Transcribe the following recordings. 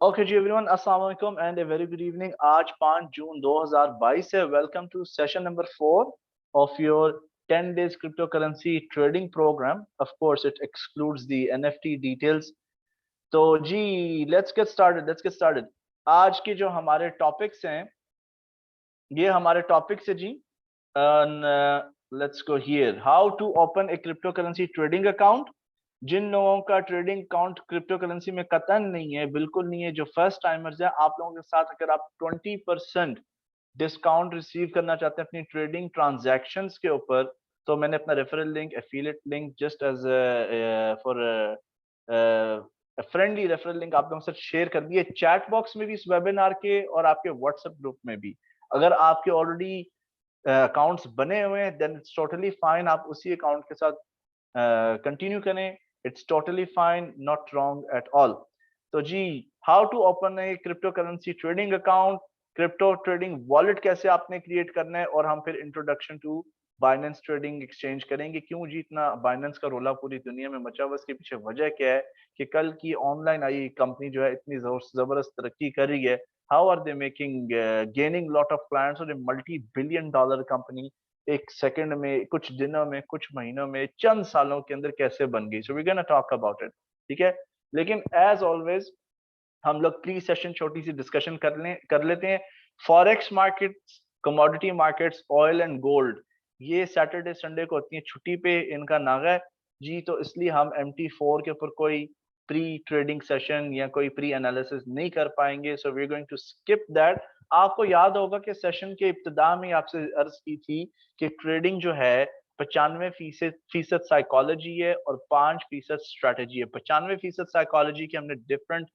Okay जी everyone, अस्सलाम वालेकुम and a very good evening. आज 5 जून 2022 है। Welcome to session number 4 of your 10 days crypto currency trading program. Of course it excludes the NFT details. तो जी let's get started. आज के जो हमारे टॉपिक्स हैं, ये हमारे टॉपिक्स है जी। Let's go here, how to open a crypto currency trading account. जिन लोगों का ट्रेडिंग अकाउंट क्रिप्टो करेंसी में कतन नहीं है, बिल्कुल नहीं है, जो फर्स्ट टाइमर्स है, आप लोगों के साथ अगर आप 20% डिस्काउंट रिसीव करना चाहते हैं अपनी ट्रेडिंग ट्रांजैक्शंस के ऊपर, तो मैंने अपना referral link, affiliate link just as for friendly referral link आप लोगों के साथ शेयर कर दिए चैट बॉक्स में भी, इस वेबिनार के और आपके व्हाट्सएप ग्रुप में भी। अगर आपके ऑलरेडी अकाउंट्स बने हुए हैं देन इट्स टोटली फाइन, आप उसी अकाउंट के साथ कंटिन्यू करें। It's totally fine, not wrong at all. तो जी, how to open a crypto currency trading account, crypto trading wallet कैसे आपने क्रिएट करना है, और हम फिर introduction to Binance trading exchange करेंगे। क्यों जी इतना बाइनेंस का रोला पूरी दुनिया में मचा हुआ, इसके पीछे वजह क्या है कि कल की ऑनलाइन आई कंपनी जो है इतनी जबरदस्त तरक्की कर रही है। How are they making gaining lot of clients, और मल्टी बिलियन डॉलर कंपनी एक सेकंड में, कुछ दिनों में, कुछ महीनों में, चंद सालों के अंदर कैसे बन गई। So we gonna talk about it, ठीक है। लेकिन एज ऑलवेज हम लोग प्री सेशन छोटी सी डिस्कशन कर लेते हैं। Forex markets, commodity markets, oil and gold, ये सैटरडे संडे को होती है छुट्टी पे, इनका नागा है जी। तो इसलिए हम MT4 के ऊपर कोई प्री ट्रेडिंग सेशन या कोई प्री एनालिसिस नहीं कर पाएंगे। So we are going to skip that. आपको याद होगा कि सेशन के इब्तिदा में आपसे अर्ज की थी कि ट्रेडिंग जो है 95% साइकोलॉजी है और 5% स्ट्रेटेजी है। 95% साइकोलॉजी के हमने डिफरेंट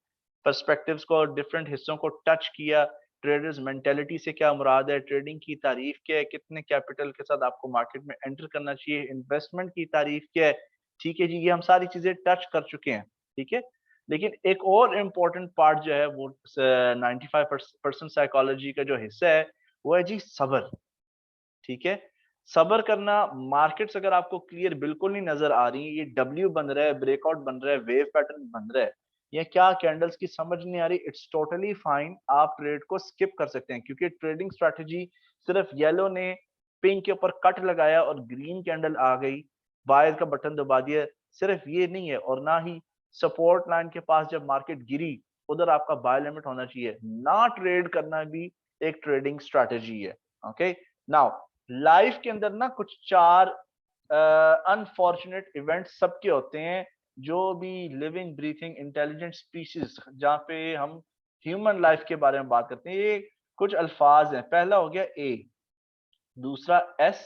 पर्सपेक्टिव्स को, डिफरेंट हिस्सों को टच किया। ट्रेडर्स मेंटेलिटी से क्या मुराद है, ट्रेडिंग की तारीफ क्या है, कितने कैपिटल के साथ आपको मार्केट में एंटर करना चाहिए, इन्वेस्टमेंट की तारीफ क्या है, ठीक है जी, ये हम सारी चीजें टच कर चुके हैं, ठीक है। लेकिन एक और इम्पोर्टेंट पार्ट जो है वो 95% साइकोलॉजी का जो हिस्सा है वो है जी सब्र, ठीक है। सब्र करना। मार्केट्स अगर आपको क्लियर बिल्कुल नहीं नजर आ रही, ये डब्ल्यू बन रहा है, ब्रेकआउट बन रहा है, वेव पैटर्न बन रहा है, या क्या कैंडल्स की समझ नहीं आ रही, इट्स टोटली फाइन, आप ट्रेड को स्किप कर सकते हैं। क्योंकि ट्रेडिंग स्ट्रैटेजी सिर्फ येलो ने पिंक के ऊपर कट लगाया और ग्रीन कैंडल आ गई, बायर का बटन दबा दिया, सिर्फ ये नहीं है। और ना ही सपोर्ट लाइन के पास जब मार्केट गिरी उधर आपका बाय लिमिट होना चाहिए। ना ट्रेड करना भी एक ट्रेडिंग स्ट्रैटेजी है। ओके, नाउ लाइफ के अंदर ना कुछ चार अनफॉर्चुनेट इवेंट्स सबके होते हैं, जो भी लिविंग ब्रीथिंग इंटेलिजेंट स्पीशीज, जहाँ पे हम ह्यूमन लाइफ के बारे में बात करते हैं, ये कुछ अल्फाज हैं। पहला हो गया ए, दूसरा एस,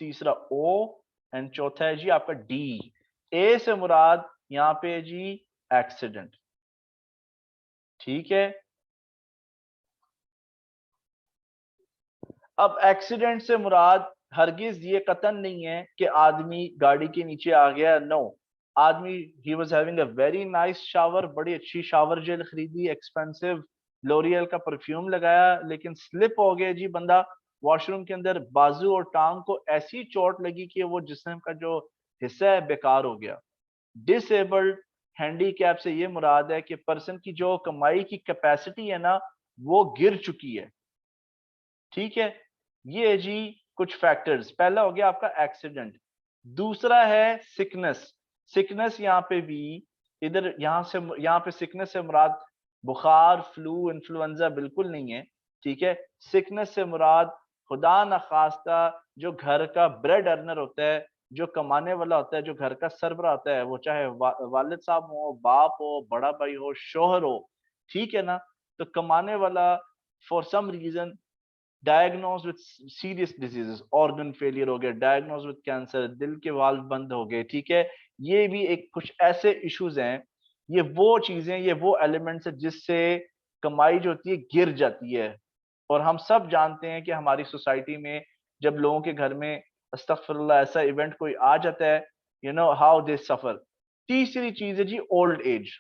तीसरा ओ, एंड चौथा है जी आपका डी। ए से मुराद यहाँ पे है जी एक्सीडेंट, ठीक है। अब एक्सीडेंट से मुराद हरगिज ये कतन नहीं है कि आदमी गाड़ी के नीचे आ गया, नो। आदमी he was having a very nice shower, बड़ी अच्छी शावर जेल खरीदी, एक्सपेंसिव लोरियल का परफ्यूम लगाया, लेकिन स्लिप हो गया जी बंदा वॉशरूम के अंदर, बाजू और टांग को ऐसी चोट लगी कि वो जिस्म का जो हिस्सा है बेकार हो गया। डिसेबल्ड हैंडीकैप से ये मुराद है कि पर्सन की जो कमाई की कैपेसिटी है ना, वो गिर चुकी है, ठीक है। ये है जी कुछ फैक्टर्स। पहला हो गया आपका एक्सीडेंट, दूसरा है सिकनेस। सिकनेस यहाँ पे भी, इधर यहाँ पे सिकनेस से मुराद बुखार, फ्लू, इन्फ्लुएंजा बिल्कुल नहीं है, ठीक है। सिकनेस से मुराद खुदा न खास्ता जो घर का ब्रेड अर्नर होता है, जो कमाने वाला होता है, जो घर का सरबरा होता है, वो चाहे वालिद साहब हो, बाप हो, बड़ा भाई हो, शोहर हो, ठीक है ना। तो कमाने वाला for some reason diagnose with serious diseases, organ failure हो गया, डायग्नोज विद कैंसर, दिल के वाल्व बंद हो गए, ठीक है। ये भी एक कुछ ऐसे इश्यूज हैं। ये वो चीजें, ये वो एलिमेंट्स है जिससे कमाई जो होती है गिर जाती है। और हम सब जानते हैं कि हमारी सोसाइटी में जब लोगों के घर में अस्तगफिरुल्लाह ऐसा इवेंट कोई आ जाता है, यू नो हाउ दे सफर। तीसरी चीज है जी ओल्ड एज।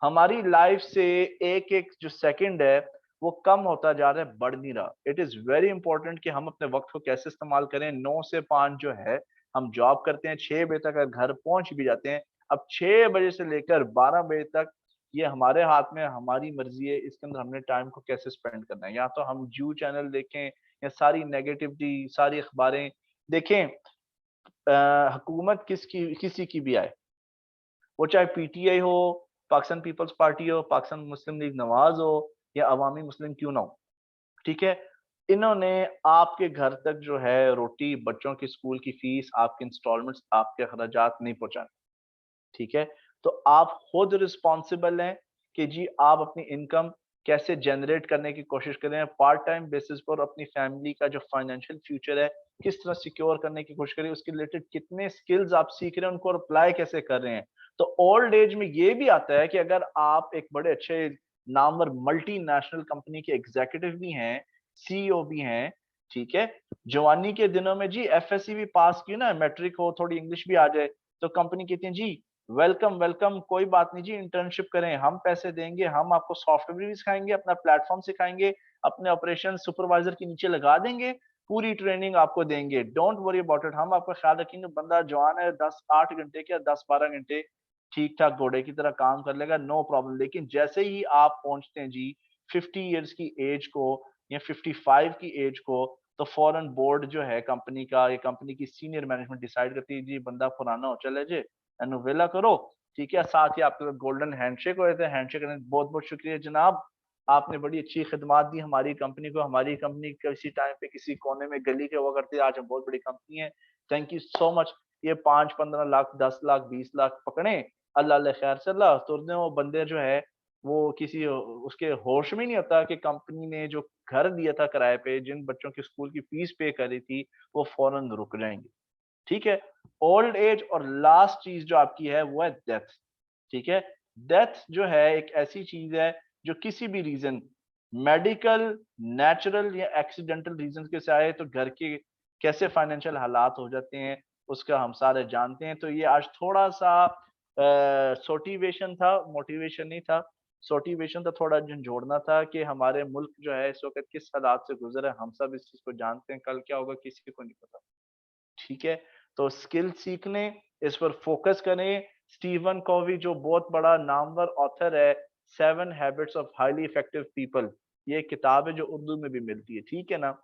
हमारी लाइफ से एक एक जो सेकंड है वो कम होता जा रहा है, बढ़ नहीं रहा। इट इज वेरी इंपॉर्टेंट कि हम अपने वक्त को कैसे इस्तेमाल करें। 9 से 5 जो है हम जॉब करते हैं, 6 बजे तक अगर घर पहुंच भी जाते हैं, अब 6 बजे से लेकर 12 बजे तक ये हमारे हाथ में, हमारी मर्जी है इसके अंदर हमने टाइम को कैसे स्पेंड करना है। या तो हम जू चैनल देखें या सारी नेगेटिविटी, सारी अखबारें देखें, हुकूमत किसी की भी आए, वो चाहे पीटीआई हो, पाकिस्तान पीपल्स पार्टी हो, पाकिस्तान मुस्लिम लीग नवाज हो, या अवामी मुस्लिम क्यों ना हो, ठीक है? इन्होंने आपके घर तक जो है रोटी, बच्चों की स्कूल की फीस, आपके इंस्टॉलमेंट्स, आपके अखराजात नहीं पहुंचाने, ठीक है? तो आप खुद रिस्पॉन्सिबल हैं कि जी आप अपनी इनकम कैसे जनरेट करने की कोशिश करें, पार्ट टाइम बेसिस पर अपनी फैमिली का जो फाइनेंशियल फ्यूचर है, किस तरह सिक्योर करने की कोशिश करें, उसके रिलेटेड कितने स्किल्स आप सीख रहे हैं, उनको अप्लाई कैसे कर रहे हैं। तो ओल्ड एज में ये भी आता है कि अगर आप एक बड़े अच्छे नामवर मल्टीनेशनल कंपनी के एग्जीक्यूटिव भी हैं, सीईओ भी हैं, ठीक है? जवानी के दिनों में जी एफएससी भी पास की ना, मैट्रिक हो, थोड़ी इंग्लिश भी आ जाए, तो कंपनी कहती है जी वेलकम वेलकम, कोई बात नहीं जी, इंटर्नशिप करें, हम पैसे देंगे, हम आपको सॉफ्टवेयर भी सिखाएंगे, अपना प्लेटफॉर्म सिखाएंगे, अपने ऑपरेशन सुपरवाइजर के नीचे लगा देंगे, पूरी ट्रेनिंग आपको देंगे, डोंट वरी अबाउट इट, हम आपका ख्याल रखेंगे। बंदा जवान है, 10-8 घंटे क्या 10-12 घंटे ठीक ठाक घोड़े की तरह काम कर लेगा, नो प्रॉब्लम। लेकिन जैसे ही आप पहुंचते हैं जी 50 ईयर्स की एज को या 55 की एज को, तो फॉरन बोर्ड जो है कंपनी का, या कंपनी की सीनियर मैनेजमेंट डिसाइड करती है जी बंदा पुराना हो चले जे, एनुवेला करो, ठीक है? साथ ही आपके गोल्डन हैंडशेक हो जाते हैं, हैंडशेक करने बहुत-बहुत शुक्रिया जनाब, आपने बड़ी अच्छी खिदमत दी हमारी कंपनी को, हमारी कंपनी किसी टाइम पे किसी कोने में गली के हुआ करती है, आज हम बहुत बड़ी कंपनी है, थैंक यू सो मच। ये 5-15 लाख, 10 लाख, 20 लाख पकड़े, अल्लाह ले खैर से अल्लाह, तुरने वो बंदे जो है वो किसी उसके होश में नहीं होता कि कंपनी ने जो घर दिया था किराए पे, जिन बच्चों की स्कूल की फीस पे करी थी, वो फौरन रुक जाएंगे, ठीक है? ओल्ड एज और लास्ट चीज जो आपकी है वो है डेथ, ठीक है? डेथ जो है एक ऐसी चीज है जो किसी भी रीजन, मेडिकल, नेचुरल या एक्सीडेंटल रीजन के से आए तो घर के कैसे फाइनेंशियल हालात हो जाते हैं, उसका हम सारे जानते हैं। तो ये आज थोड़ा सा सोटिवेशन था, मोटिवेशन नहीं था, सोटिवेशन था, थोड़ा झंझोड़ना था कि हमारे मुल्क जो है इस वक्त किस हालात से गुजर है, हम सब इस चीज को जानते हैं, कल क्या होगा किसी को नहीं पता, ठीक है? तो स्किल सीखने, इस पर फोकस करें। स्टीवन कोवी जो बहुत बड़ा नामवर ऑथर है, 7 habits of highly effective people, ये किताब है जो उर्दू में भी मिलती है, ठीक है ना?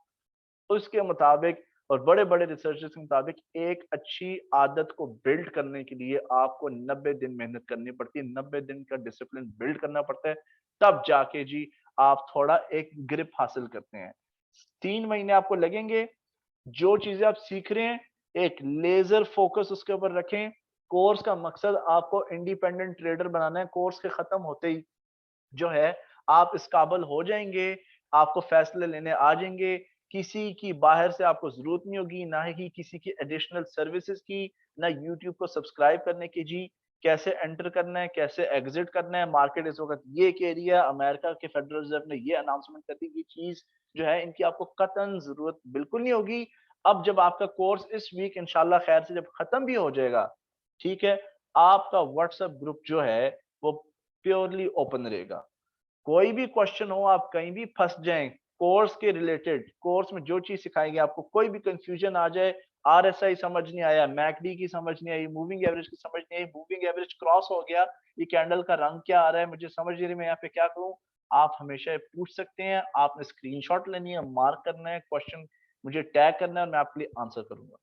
उसके मुताबिक और बड़े-बड़े रिसर्चर्स के मुताबिक एक अच्छी आदत को बिल्ड करने के लिए आपको 90 दिन मेहनत करनी पड़ती है, 90 दिन का डिसिप्लिन बिल्ड करना पड़ता है, तब जाके जी आप थोड़ा एक ग्रिप हासिल करते हैं। 3 महीने आपको लगेंगे, जो चीजें आप सीख रहे हैं, एक लेजर फोकस उसके ऊपर रखें। कोर्स का मकसद आपको इंडिपेंडेंट ट्रेडर बनाना है। कोर्स के खत्म होते ही जो है आप इस काबिल हो जाएंगे, आपको फैसले लेने आ जाएंगे, किसी की बाहर से आपको जरूरत नहीं होगी, ना ही किसी की एडिशनल सर्विसेज की, ना यूट्यूब को सब्सक्राइब करने की जी। कैसे एंटर करना है, कैसे एग्जिट करना है, मार्केट इस वक्त ये कह रही है, अमेरिका के फेडरल रिजर्व ने ये अनाउंसमेंट कर दी, ये चीज जो है इनकी आपको कतन जरूरत बिल्कुल नहीं होगी। अब जब आपका कोर्स इस वीक इंशाल्लाह खैर से जब खत्म भी हो जाएगा, ठीक है, आपका व्हाट्सएप ग्रुप जो है वो प्योरली ओपन रहेगा। कोई भी क्वेश्चन हो, आप कहीं भी फंस जाएं कोर्स के रिलेटेड, कोर्स में जो चीज सिखाएंगे आपको, कोई भी कंफ्यूजन आ जाए, आरएसआई समझ नहीं आया, मैकडी की समझ नहीं आई, मूविंग एवरेज की समझ नहीं आई, मूविंग एवरेज क्रॉस हो गया, ये कैंडल का रंग क्या आ रहा है, मुझे समझ नहीं रही, मैं यहाँ पे क्या करूं, आप हमेशा ये पूछ सकते हैं। आपने स्क्रीनशॉट लेनी है, मार्क करना है, क्वेश्चन मुझे टैग करना है और मैं आपके लिए आंसर करूंगा।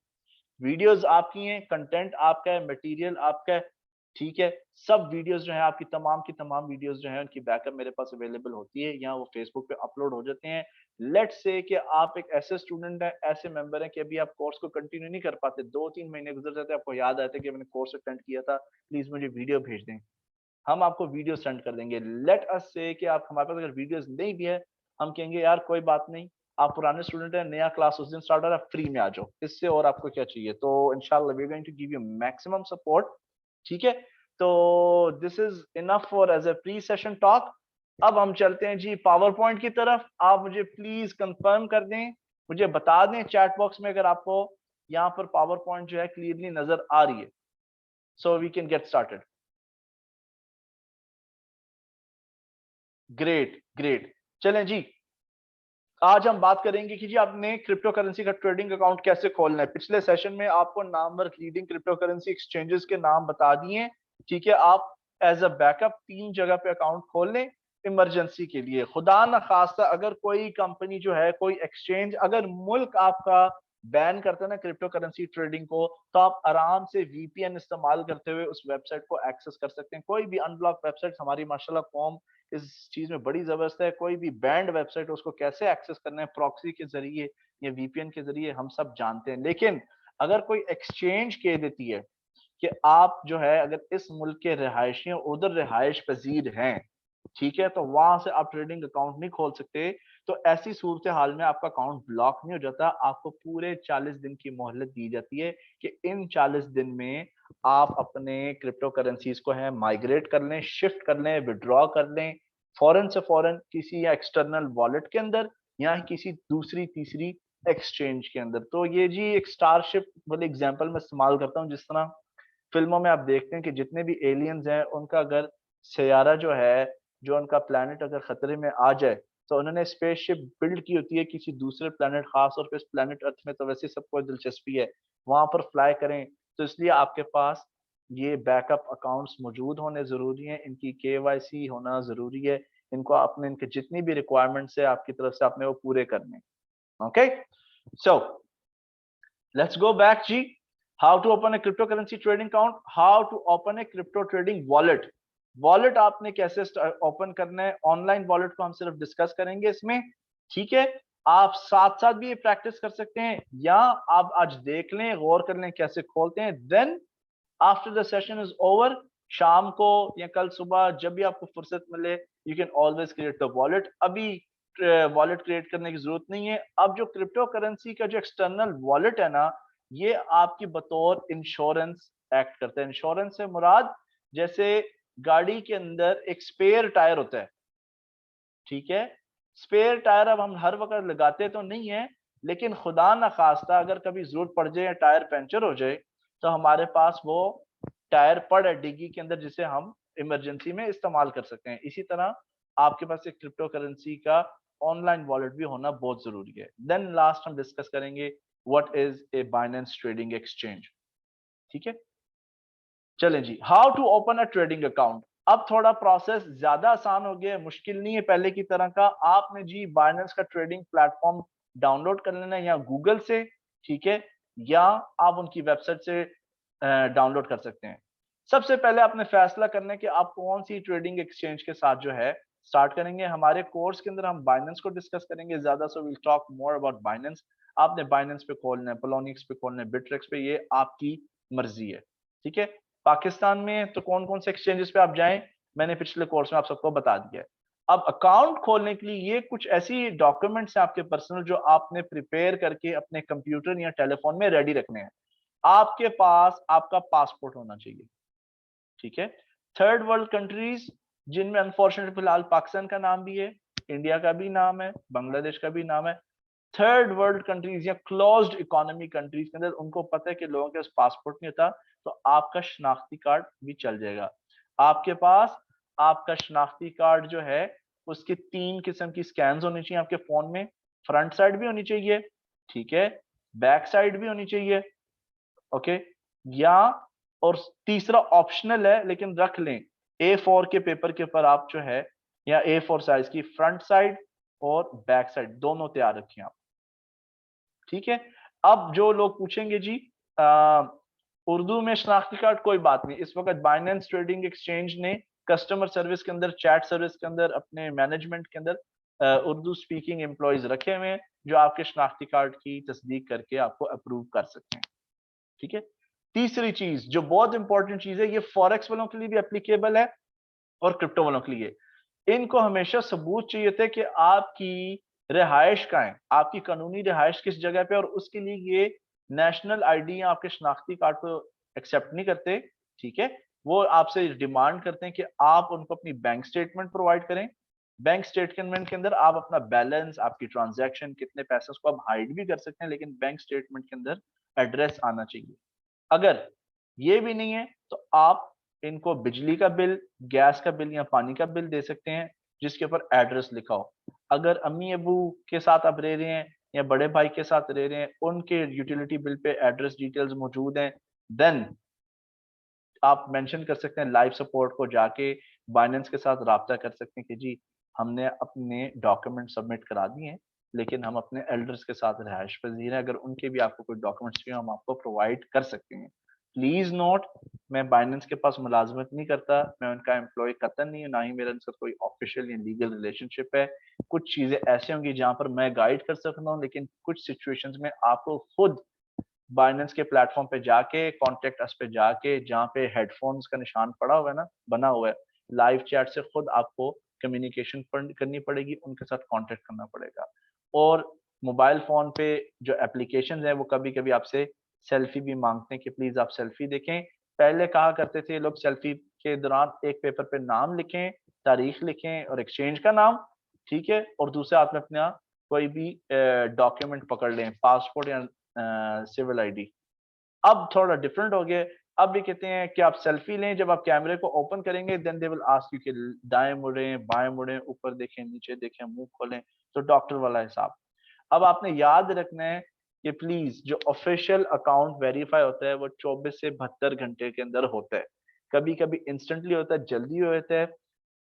वीडियोस आपकी हैं, कंटेंट आपका है, मटेरियल आपका है, ठीक है? सब वीडियोस जो हैं आपकी तमाम की तमाम वीडियोस जो हैं उनकी बैकअप मेरे पास अवेलेबल होती है, या वो फेसबुक पे अपलोड हो जाते हैं। लेट्स से कि आप एक ऐसे स्टूडेंट हैं, ऐसे मेंबर हैं कि अभी आप कोर्स को कंटिन्यू नहीं कर पाते, 2-3 महीने गुजर जाते हैं, आपको याद आता है कि मैंने कोर्स अटेंड किया था, प्लीज मुझे वीडियो भेज दें, हम आपको वीडियो सेंड कर देंगे। लेट अस से कि आप हमारे पास अगर वीडियोस नहीं भी है, हम कहेंगे यार कोई बात नहीं, आप पुराने स्टूडेंट हैं, नया क्लास उस दिन स्टार्ट हो रहा है, फ्री में आ जाओ, इससे और आपको क्या चाहिए? तो इंशाल्लाह we are going to give you maximum support, ठीक है? तो this is enough for as a pre session talk. अब हम चलते हैं जी पावर पॉइंट की तरफ। आप मुझे प्लीज कंफर्म कर दें, मुझे बता दें चैट बॉक्स में अगर आपको यहाँ पर पावर पॉइंट जो है क्लियरली नजर आ रही है, so we can get started. Great great, चलें जी। आज हम बात करेंगे कि जी आपने क्रिप्टो करेंसी का ट्रेडिंग अकाउंट कैसे खोलना है। पिछले सेशन में आपको नामवर लीडिंग क्रिप्टो करेंसी एक्सचेंजेस के नाम बता दिए, ठीक है? आप एज अ बैकअप 3 जगह पे अकाउंट खोल लें इमरजेंसी के लिए। खुदा न खास्ता अगर कोई कंपनी जो है, कोई एक्सचेंज अगर मुल्क आपका बैन करता है ना क्रिप्टो करेंसी ट्रेडिंग को, तो आप आराम से वीपीएन इस्तेमाल करते हुए उस वेबसाइट को एक्सेस कर सकते हैं। कोई भी अनब्लॉक वेबसाइट, हमारी माशाल्लाह कौम इस चीज में बड़ी जबरदस्त है, कोई भी बैंड वेबसाइट उसको कैसे एक्सेस करना है प्रॉक्सी के जरिए या वीपीएन के जरिए हम सब जानते हैं। लेकिन अगर कोई एक्सचेंज कह देती है कि आप जो है अगर इस मुल्क के रिहायशी उधर रिहायश पजीर हैं, ठीक है, तो वहां से आप ट्रेडिंग अकाउंट नहीं खोल सकते। तो ऐसी सूरत हाल में आपका अकाउंट ब्लॉक नहीं हो जाता, आपको पूरे 40 दिन की मोहलत दी जाती है कि इन 40 दिन में आप अपने क्रिप्टो करेंसीज को है माइग्रेट कर लें, शिफ्ट कर लें, विड्रॉ कर लें फौरन से फौरन किसी या एक्सटर्नल वॉलेट के अंदर या किसी दूसरी तीसरी एक्सचेंज के अंदर। तो ये जी एक स्टारशिप वाले एग्जांपल मैं इस्तेमाल करता हूँ, जिस तरह फिल्मों में आप देखते हैं कि जितने भी एलियंस हैं उनका अगर सैयारा जो है, जो उनका प्लेनेट अगर खतरे में आ जाए, तो उन्होंने स्पेसशिप बिल्ड की होती है किसी दूसरे प्लेनेट, खास तौर पे इस प्लेनेट अर्थ में तो वैसे सबको दिलचस्पी है वहां पर फ्लाई करें। तो इसलिए आपके पास ये बैकअप अकाउंट्स मौजूद होने जरूरी है, इनकी केवाईसी होना जरूरी है, इनको आपने इनके जितनी भी रिक्वायरमेंट्स है आपकी तरफ से आपने वो पूरे करने। Okay, so let's go back जी। How to open a crypto currency trading account, how to open a crypto trading wallet. Wallet आपने कैसे ओपन करना है, ऑनलाइन वॉलेट को हम सिर्फ डिस्कस करेंगे इसमें, ठीक है। आप साथ साथ भी ये प्रैक्टिस कर सकते हैं या आप आज देख लें, गौर कर लें कैसे खोलते हैं, then after the session is over, शाम को या कल सुबह जब भी आपको फुर्सत मिले, you can always create the wallet. अभी वॉलेट क्रिएट करने की जरूरत नहीं है। अब जो क्रिप्टो करेंसी का जो एक्सटर्नल वॉलेट है ना, ये आपकी बतौर इंश्योरेंस एक्ट करता है। इंश्योरेंस से मुराद जैसे गाड़ी के अंदर एक स्पेयर टायर होता है, ठीक है। स्पेयर टायर अब हम हर वक्त लगाते तो नहीं है, लेकिन खुदा ना खास्ता अगर कभी जरूरत पड़ जाए, टायर पंचर हो जाए, तो हमारे पास वो टायर पड़ा है डिग्गी के अंदर, जिसे हम इमरजेंसी में इस्तेमाल कर सकते हैं। इसी तरह आपके पास एक क्रिप्टो करेंसी का ऑनलाइन वॉलेट भी होना बहुत जरूरी है। देन लास्ट हम डिस्कस करेंगे what is a Binance trading exchange, ठीक है। चलें जी, how to open a trading account. अब थोड़ा प्रोसेस ज्यादा आसान हो गया है, मुश्किल नहीं है पहले की तरह का। आपने जी बाइनेंस का ट्रेडिंग प्लेटफॉर्म डाउनलोड कर लेना है या गूगल से, ठीक है, या आप उनकी वेबसाइट से डाउनलोड कर सकते हैं। सबसे पहले आपने फैसला करना है कि आप कौन सी ट्रेडिंग एक्सचेंज के साथ जो है स्टार्ट करेंगे। हमारे कोर्स के अंदर हम बाइनेंस को डिस्कस करेंगे ज्यादा, so will talk more about Binance. आपने बाइनेंस पे खोलना है, पोलोनिक्स पे खोलना है, बिटरेक्स पे, ये आपकी मर्जी है, ठीक है। पाकिस्तान में तो कौन कौन से एक्सचेंजेस पे आप जाएं, मैंने पिछले कोर्स में आप सबको बता दिया है। अब अकाउंट खोलने के लिए ये कुछ ऐसी डॉक्यूमेंट्स हैं आपके पर्सनल, जो आपने प्रिपेयर करके अपने कंप्यूटर या टेलीफोन में रेडी रखने हैं। आपके पास आपका पासपोर्ट होना चाहिए, ठीक है। थर्ड वर्ल्ड कंट्रीज, जिनमें अनफॉर्चुनेटली फिलहाल पाकिस्तान का नाम भी है, इंडिया का भी नाम है, बांग्लादेश का भी नाम है। थर्ड वर्ल्ड कंट्रीज या क्लोज्ड इकोनॉमी कंट्रीज के अंदर उनको पता है कि लोगों के पास पासपोर्ट नहीं होता, तो आपका शनाख्ती कार्ड भी चल जाएगा। आपके पास आपका शनाख्ती कार्ड जो है उसकी 3 किस्म की स्कैन्स होनी चाहिए आपके फोन में। फ्रंट साइड भी होनी चाहिए, ठीक है, बैक साइड भी होनी चाहिए, ओके। या और तीसरा ऑप्शनल है लेकिन रख लें, A4 के पेपर के ऊपर आप जो है, या A4 साइज की फ्रंट साइड और बैक साइड दोनों तैयार रखें आप, ठीक है। अब जो लोग पूछेंगे जी उर्दू में शनाख्ती कार्ड, कोई बात नहीं, इस वक्त बाइनेंस ट्रेडिंग एक्सचेंज ने कस्टमर सर्विस के अंदर, चैट सर्विस के अंदर, अपने मैनेजमेंट के अंदर उर्दू स्पीकिंग एम्प्लॉयज रखे हुए हैं जो आपके शनाख्ती कार्ड की तस्दीक करके आपको अप्रूव कर सकते हैं, ठीक है। तीसरी चीज जो बहुत इंपॉर्टेंट चीज है, ये फॉरेक्स वालों के लिए भी एप्लीकेबल है और क्रिप्टो वालों के लिए। इनको हमेशा सबूत चाहिए थे कि आपकी रिहाइश कहाँ है, आपकी कानूनी रिहाइश किस जगह पे, और उसके लिए ये नेशनल आईडी या आपके शनाख्ती कार्ड को एक्सेप्ट नहीं करते, ठीक है। वो आपसे डिमांड करते हैं कि आप उनको अपनी बैंक स्टेटमेंट प्रोवाइड करें। बैंक स्टेटमेंट के अंदर आप अपना बैलेंस, आपकी ट्रांजैक्शन, कितने पैसे, उसको आप हाइड भी कर सकते हैं, लेकिन बैंक स्टेटमेंट के अंदर एड्रेस आना चाहिए। अगर ये भी नहीं है तो आप इनको बिजली का बिल, गैस का बिल या पानी का बिल दे सकते हैं जिसके ऊपर एड्रेस लिखा हो। अगर अम्मी अबू के साथ आप रह रहे हैं या बड़े भाई के साथ रह रहे हैं, उनके utility bill pay address details मौजूद हैं, देन आप मेंशन कर सकते हैं लाइव सपोर्ट को, जाके बाइनेंस के साथ राब्ता कर सकते हैं कि जी हमने अपने डॉक्यूमेंट सबमिट करा दिए हैं, लेकिन हम अपने एल्डर्स के साथ रिहाइश पजीर हैं, अगर उनके भी आपको कोई डॉक्यूमेंट्स चाहिए हम आपको प्रोवाइड कर सकते हैं। प्लीज नोट, मैं बाइनेंस के पास मुलाजमत नहीं करता, मैं उनका एम्प्लॉय कतन नहीं हूँ, ना ही मेरा उनसे कोई ऑफिशियल या लीगल रिलेशनशिप है। कुछ चीजें ऐसी होंगी जहां पर मैं गाइड कर सकता हूँ, लेकिन कुछ सिचुएशंस में आपको खुद बाइनेंस के प्लेटफॉर्म पे जाके, कॉन्टेक्ट अस पे जाके, जहाँ पे हेडफोन्स का निशान पड़ा हुआ है ना, बना हुआ है, लाइव चैट से खुद आपको कम्युनिकेशन करनी पड़ेगी, उनके साथ कॉन्टेक्ट करना पड़ेगा। और मोबाइल फोन पे जो एप्लीकेशन है वो कभी कभी आपसे सेल्फी भी मांगते हैं कि प्लीज आप सेल्फी देखें। पहले कहा करते थे लोग सेल्फी के दौरान एक पेपर पे नाम लिखें, तारीख लिखें और एक्सचेंज का नाम, ठीक है, और दूसरे हाथ में अपना कोई भी डॉक्यूमेंट पकड़ लें, पासपोर्ट या सिविल आईडी। अब थोड़ा डिफरेंट हो गया, अब भी कहते हैं कि आप सेल्फी लें, जब आप कैमरे को ओपन करेंगे then they will ask you कि दाएं मुड़ें, बाएं मुड़ें, ऊपर देखें, नीचे देखें, मुंह खोलें, तो डॉक्टर वाला हिसाब। अब आपने याद रखना है कि प्लीज जो ऑफिशियल अकाउंट वेरीफाई होता है वो 24 से 72 घंटे के अंदर होता है। कभी कभी इंस्टेंटली होता है, जल्दी होता है।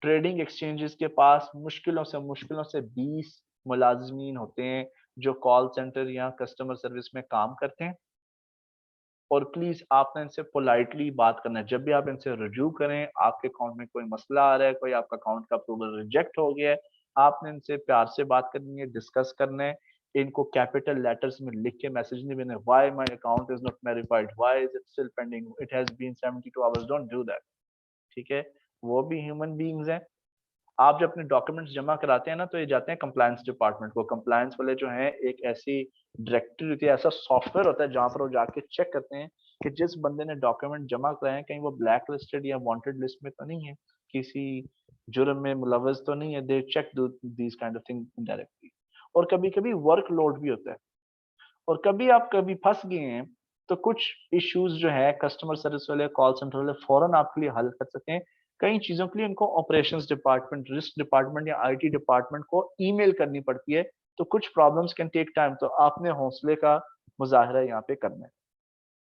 ट्रेडिंग एक्सचेंजेस के पास मुश्किलों से 20 मुलाजमीन होते हैं जो कॉल सेंटर या कस्टमर सर्विस में काम करते हैं। और प्लीज आपने इनसे पोलाइटली बात करना है, जब भी आप इनसे रजू करें, आपके अकाउंट में कोई मसला आ रहा है, कोई आपका अकाउंट का अप्रूवल रिजेक्ट हो गया है, आपने इनसे प्यार से बात करनी है, डिस्कस करना है। इनको कैपिटल लेटर्स में लिख के मैसेज नहीं देने, why my account is not verified, why is it still pending, it has been 72 hours, don't do that. ठीक है, वो भी ह्यूमन बीइंग्स हैं। आप जब अपने डॉक्यूमेंट्स जमा कराते हैं ना, तो ये जाते हैं कंप्लायंस डिपार्टमेंट को। कंप्लायंस वाले जो हैं एक ऐसी डायरेक्टरी होती है, ऐसा सॉफ्टवेयर होता है जहां पर वो जाके चेक करते हैं कि जिस बंदे ने डॉक्यूमेंट जमा कराए हैं कहीं वो ब्लैक लिस्टेड या वांटेड लिस्ट में तो नहीं है, किसी जुर्म में मुलव्वस तो नहीं है। They check these kind of thing indirectly. और कभी कभी वर्कलोड भी होता है, और कभी आप कभी फंस गए हैं तो कुछ इश्यूज जो है कस्टमर सर्विस वाले, कॉल सेंटर वाले फौरन आपके लिए हल कर सकते हैं। कई चीजों के लिए इनको ऑपरेशंस डिपार्टमेंट, रिस्क डिपार्टमेंट या आईटी डिपार्टमेंट को ईमेल करनी पड़ती है, तो कुछ प्रॉब्लम्स कैन टेक टाइम, तो आपने हौसले का मुजाहरा यहाँ पे करना है।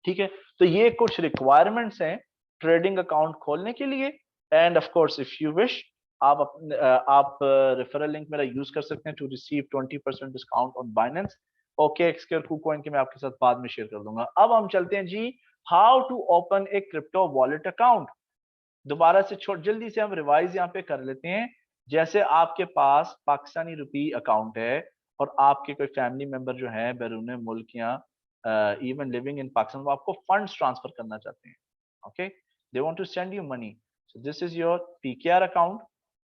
ठीक है, तो ये कुछ रिक्वायरमेंट्स हैं ट्रेडिंग अकाउंट खोलने के लिए। And of course if you wish, आप रेफरल लिंक मेरा यूज कर सकते हैं to receive 20% discount on Binance. Okay एक्सक्यूर KuCoin के मैं आपके साथ बाद में शेयर कर दूंगा। अब हम चलते हैं जी, how to open a crypto wallet account. दोबारा से छोड़ जल्दी से हम रिवाइज यहाँ पे कर लेते हैं। जैसे आपके पास पाकिस्तानी रुपी अकाउंट है और आपके कोई फैमिली मेंबर जो है बैरून मुल्क या इवन लिविंग इन पाकिस्तान, वो आपको फंड्स ट्रांसफर करना चाहते हैं। Okay, they want to send you money, so this is your PKR account.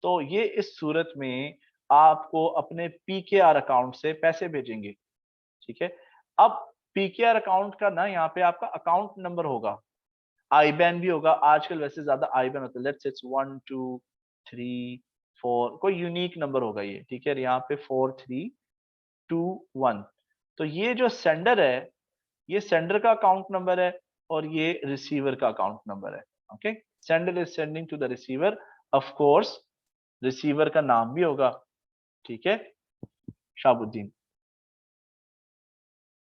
तो ये इस सूरत में आपको अपने पीकेआर अकाउंट से पैसे भेजेंगे। ठीक है, अब पीकेआर अकाउंट का ना यहाँ पे आपका अकाउंट नंबर होगा, आईबैन भी होगा। आजकल वैसे ज्यादा आईबैन होता है, लेट्स इट्स 1 2 3 4, कोई यूनिक नंबर होगा ये। ठीक है, यहाँ पे 4 3 2 1। तो ये जो सेंडर है, ये सेंडर का अकाउंट नंबर है और ये रिसीवर का अकाउंट नंबर है। Okay, sender is sending to the receiver, of course receiver का नाम भी होगा। ठीक है, शाहबुद्दीन।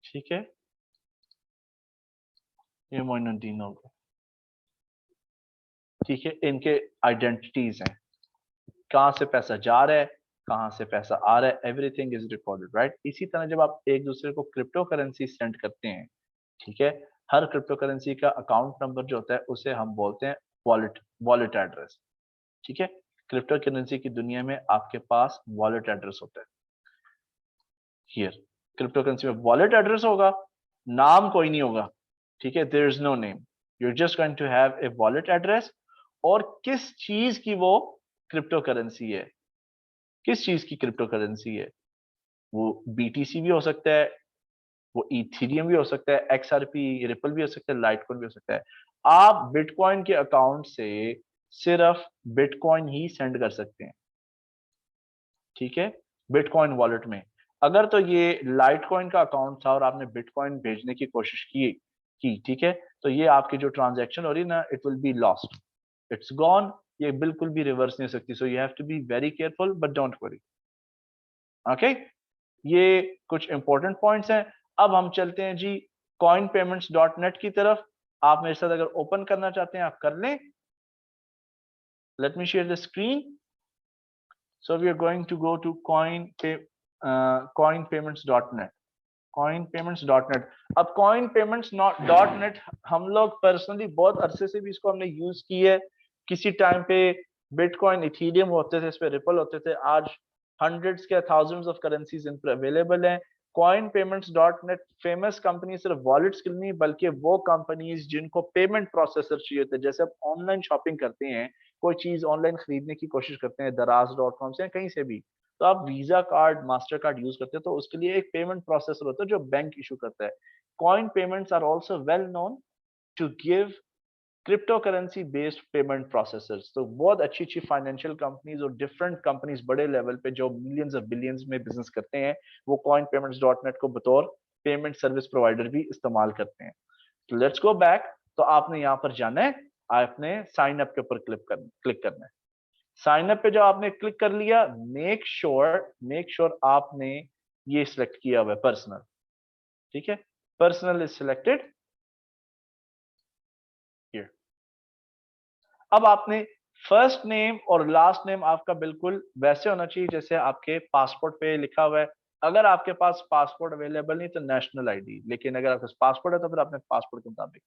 ठीक है, ये मोइनुद्दीन होगा। ठीक है, इनके आइडेंटिटीज हैं, कहाँ से पैसा जा रहा है, कहाँ से पैसा आ रहा है, एवरीथिंग इज रिकॉर्डेड, राइट। इसी तरह जब आप एक दूसरे को क्रिप्टो करेंसी सेंड करते हैं, ठीक है, हर क्रिप्टो करेंसी का अकाउंट नंबर जो होता है उसे हम बोलते हैं वॉलेट, वॉलेट एड्रेस। ठीक है, क्रिप्टो करेंसी की दुनिया में आपके पास वॉलेट एड्रेस होता है। हियर क्रिप्टो करेंसी में वॉलेट एड्रेस होगा, नाम कोई नहीं होगा। ठीक है, there is no name, you are just going to have a wallet address. और किस चीज की वो क्रिप्टो करेंसी है, किस चीज की क्रिप्टो करेंसी है, वो बीटीसी भी हो सकता है, वो इथीरियम भी हो सकता है, एक्सआरपी, रिपल भी हो सकता है, लाइटकॉइन भी हो सकता है। आप बिटकॉइन के अकाउंट से सिर्फ बिटकॉइन ही सेंड कर सकते हैं। ठीक है, बिटकॉइन वॉलेट में। अगर तो ये लाइटकॉइन का अकाउंट था और आपने बिटकॉइन भेजने की कोशिश की, ठीक है, तो ये आपकी जो ट्रांजैक्शन हो रही है ना, it will be lost, it's gone, ये बिल्कुल भी रिवर्स नहीं हो सकती। So you have to be very careful, but don't worry. Okay, ये कुछ इंपॉर्टेंट पॉइंट्स हैं। अब हम चलते हैं जी coinpayments.net की तरफ। आप मेरे साथ अगर ओपन करना चाहते हैं आप कर लें। Let me share the screen. So we are going to go to coinpayments.net। coinpayments.net। अब coinpayments.net हम लोग पर्सनली बहुत अरसे से भी इसको हमने यूज की है। किसी टाइम पे बिटकॉइन इथीरियम होते थे, इस पे रिपल होते थे, आज हंड्रेड्स के थाउजेंड्स ऑफ करेंसीज इन पर अवेलेबल हैं। coinpayments.net फेमस कंपनी सिर्फ वॉलेट्स के लिए नहीं बल्कि वो कंपनीज जिनको पेमेंट प्रोसेसर चाहिए होते हैं, जैसे आप ऑनलाइन शॉपिंग करते हैं, कोई चीज ऑनलाइन खरीदने की कोशिश करते हैं दराज.com से कहीं से भी, तो आप visa card master card use करते हैं तो उसके लिए एक पेमेंट प्रोसेसर होता है जो बैंक इशू करता है। Coin payments are also well known to give crypto currency based payment processors. तो बहुत अच्छी अच्छी फाइनेंशियल कंपनीज और डिफरेंट कंपनीज बड़े लेवल पे जो मिलियंस ऑफ बिलियंस में बिजनेस करते हैं वो कॉइन पेमेंट्स डॉट नेट को बतौर पेमेंट सर्विस प्रोवाइडर भी इस्तेमाल करते हैं। तो लेट्स गो बैक। तो आपने यहाँ पर जाना है, आपने साइन अप के ऊपर क्लिक करना है। साइन अप पे जब आपने क्लिक कर लिया, मेक श्योर आपने ये सिलेक्ट किया हुआ है पर्सनल। ठीक है, पर्सनल इज सिलेक्टेड हियर। अब आपने फर्स्ट नेम और लास्ट नेम आपका बिल्कुल वैसे होना चाहिए जैसे आपके पासपोर्ट पे लिखा हुआ है। अगर आपके पास पासपोर्ट अवेलेबल नहीं तो नेशनल आईडी, लेकिन अगर आपके पास पासपोर्ट है तो फिर अपने पासपोर्ट के मुताबिक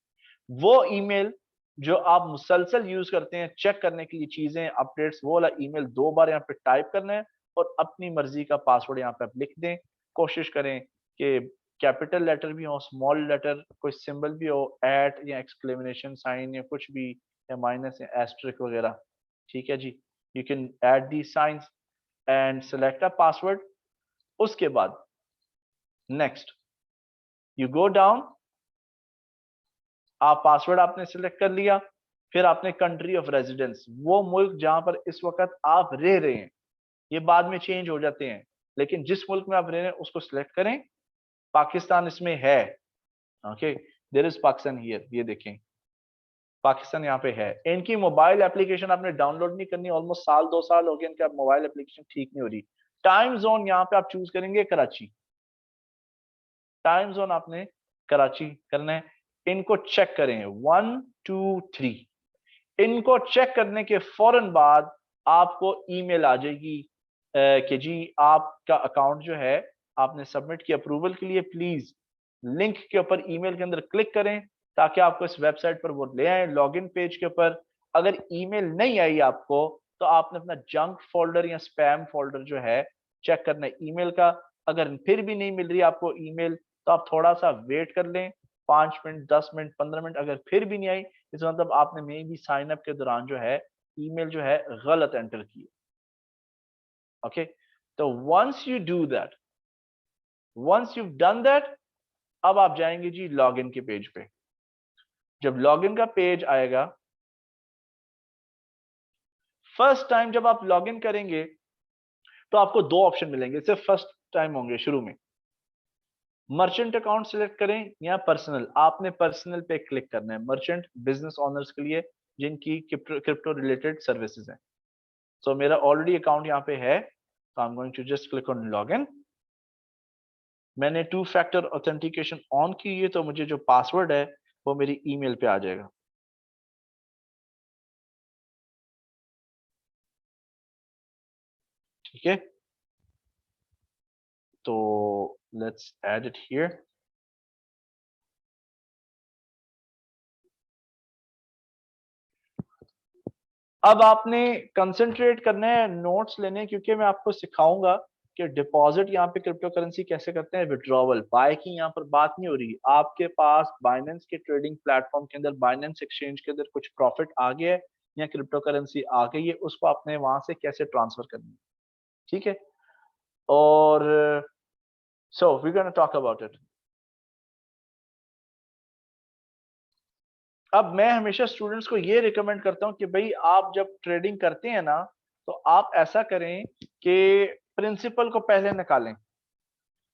वो ईमेल जो आप मुसलसल यूज करते हैं चेक करने के लिए चीजें अपडेट्स, वो वाला ईमेल 2 बार यहाँ पे टाइप करना है और अपनी मर्जी का पासवर्ड यहाँ पे आप लिख दें। कोशिश करें कि कैपिटल लेटर भी हो, स्मॉल लेटर, कोई सिंबल भी हो, एट या एक्सक्लेमेशन साइन या कुछ भी, या माइनस या एस्ट्रिक वगैरह। ठीक है जी, you can add the signs and select a password. उसके बाद नेक्स्ट यू गो डाउन, आप पासवर्ड आपने सिलेक्ट कर लिया, फिर आपने कंट्री ऑफ रेजिडेंस, वो मुल्क जहां पर इस वक्त आप रह रहे हैं, ये बाद में चेंज हो जाते हैं, लेकिन जिस मुल्क में आप रह रहे हैं उसको सिलेक्ट करें। पाकिस्तान इसमें है, okay, there is Pakistan here, ये देखें पाकिस्तान यहाँ पे है। इनकी मोबाइल एप्लीकेशन आपने डाउनलोड नहीं करनी, ऑलमोस्ट साल 2 साल हो गए इनका मोबाइल एप्लीकेशन ठीक नहीं हो रही। टाइम जोन यहाँ पे आप चूज करेंगे कराची, टाइम जोन आपने कराची करना है। इनको चेक करें 1 2 3, इनको चेक करने के फौरन बाद आपको ईमेल आ जाएगी कि जी आपका अकाउंट जो है आपने सबमिट किया अप्रूवल के लिए, प्लीज लिंक के ऊपर ईमेल के अंदर क्लिक करें ताकि आपको इस वेबसाइट पर वो ले आए लॉगिन पेज के ऊपर। अगर ईमेल नहीं आई आपको तो आपने अपना जंक फोल्डर या स्पैम फोल्डर जो है चेक करना है ईमेल का। अगर फिर भी नहीं मिल रही आपको ईमेल तो आप थोड़ा सा वेट कर लें, 5 मिनट 10 मिनट 15 मिनट, अगर फिर भी नहीं आई इसका मतलब आपने मे भी साइन अप के दौरान जो है ईमेल जो है गलत एंटर की। ओके, तो once you do that, once you done that, अब आप जाएंगे जी लॉगिन के पेज पे। जब लॉगिन का पेज आएगा, फर्स्ट टाइम जब आप लॉगिन करेंगे तो आपको 2 ऑप्शन मिलेंगे, सिर्फ फर्स्ट टाइम होंगे शुरू में। मर्चेंट अकाउंट सिलेक्ट करें या पर्सनल, आपने पर्सनल पे क्लिक करना है। मर्चेंट बिजनेस ओनर्स के लिए जिनकी क्रिप्टो रिलेटेड सर्विसेज हैं। सो मेरा ऑलरेडी अकाउंट यहाँ पे है तो I am going to just click on login. मैंने 2 फैक्टर ऑथेंटिकेशन ऑन की है तो मुझे जो पासवर्ड है वो मेरी ईमेल पे आ जाएगा। ठीक है, तो लेट्स ऐड इट हियर। अब आपने कंसंट्रेट करना है नोट्स लेने, क्योंकि मैं आपको सिखाऊंगा कि डिपॉजिट यहाँ पे क्रिप्टो करेंसी कैसे करते हैं, विड्रॉवल बाय की यहाँ पर बात नहीं हो रही। आपके पास बाइनेंस के ट्रेडिंग प्लेटफॉर्म के अंदर, बाइनेंस एक्सचेंज के अंदर कुछ प्रॉफिट आ गया है या क्रिप्टो करेंसी आ गई है, उसको आपने वहां से कैसे ट्रांसफर करनी है। ठीक है, और so we gonna talk about it. अब मैं हमेशा स्टूडेंट्स को ये रिकमेंड करता हूँ कि भाई आप जब ट्रेडिंग करते हैं ना तो आप ऐसा करें कि प्रिंसिपल को पहले निकालें।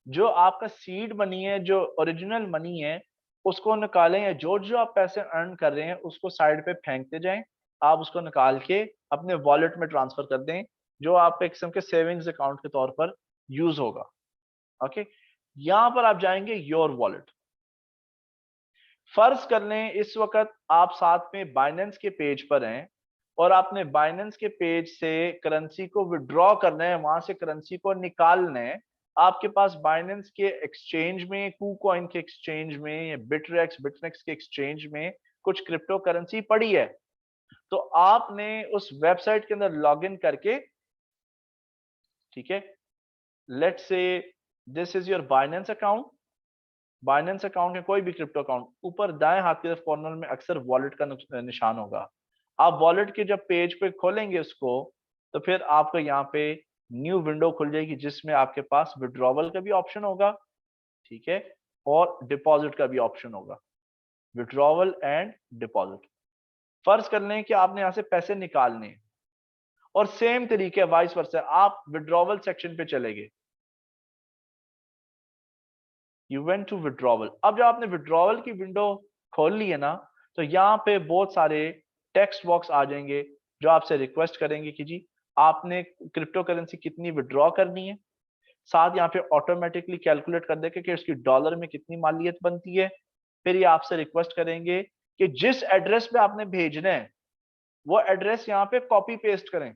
जो आपका सीड मनी है, जो ओरिजिनल मनी है, उसको निकालें, या जो जो आप पैसे अर्न कर रहे हैं उसको साइड पे फेंकते जाएं। आप उसको निकाल के अपने वॉलेट में ट्रांसफर कर दें जो आप एक किस्म के सेविंग्स अकाउंट के तौर पर यूज होगा। ओके, यहां पर आप जाएंगे योर वॉलेट। फर्ज कर लें इस वक्त आप साथ में बाइनेंस के पेज पर हैं और आपने बाइनेंस के पेज से करेंसी को विड्रॉ करना है, वहां से करेंसी को निकालना है। आपके पास बाइनेंस के एक्सचेंज में, कूकॉइन के एक्सचेंज में या बिटनेक्स के एक्सचेंज में कुछ क्रिप्टो करेंसी पड़ी है, तो आपने उस वेबसाइट के अंदर लॉग इन करके, ठीक है, let's say this is your Binance account. Binance account में कोई भी क्रिप्टो अकाउंट, ऊपर दाएं हाथ की तरफ कॉर्नर में अक्सर वॉलेट का निशान होगा। आप वॉलेट के जब पेज पे खोलेंगे उसको, तो फिर आपको यहाँ पे न्यू विंडो खुल जाएगी जिसमें आपके पास विड्रॉवल का भी ऑप्शन होगा, ठीक है, और डिपॉजिट का भी ऑप्शन होगा, विड्रॉवल एंड डिपॉजिट। फर्ज कर लें कि आपने यहाँ से पैसे निकालने हैं और सेम तरीके वाइस वर्सा आप विड्रॉवल सेक्शन पे चले गए, यू वेंट टू विड्रॉवल। अब जब आपने विड्रॉवल की विंडो खोल ली है ना, तो यहाँ पे बहुत सारे टेक्स्ट बॉक्स आ जाएंगे जो आपसे रिक्वेस्ट करेंगे कि जी आपने क्रिप्टो करेंसी कितनी विड्रॉ करनी है। साथ यहाँ पे ऑटोमेटिकली कैलकुलेट कर देंगे कि उसकी डॉलर में कितनी मालियत बनती है। फिर ये आपसे रिक्वेस्ट करेंगे कि जिस एड्रेस पे आपने भेजना है वो एड्रेस यहाँ पे कॉपी पेस्ट करें,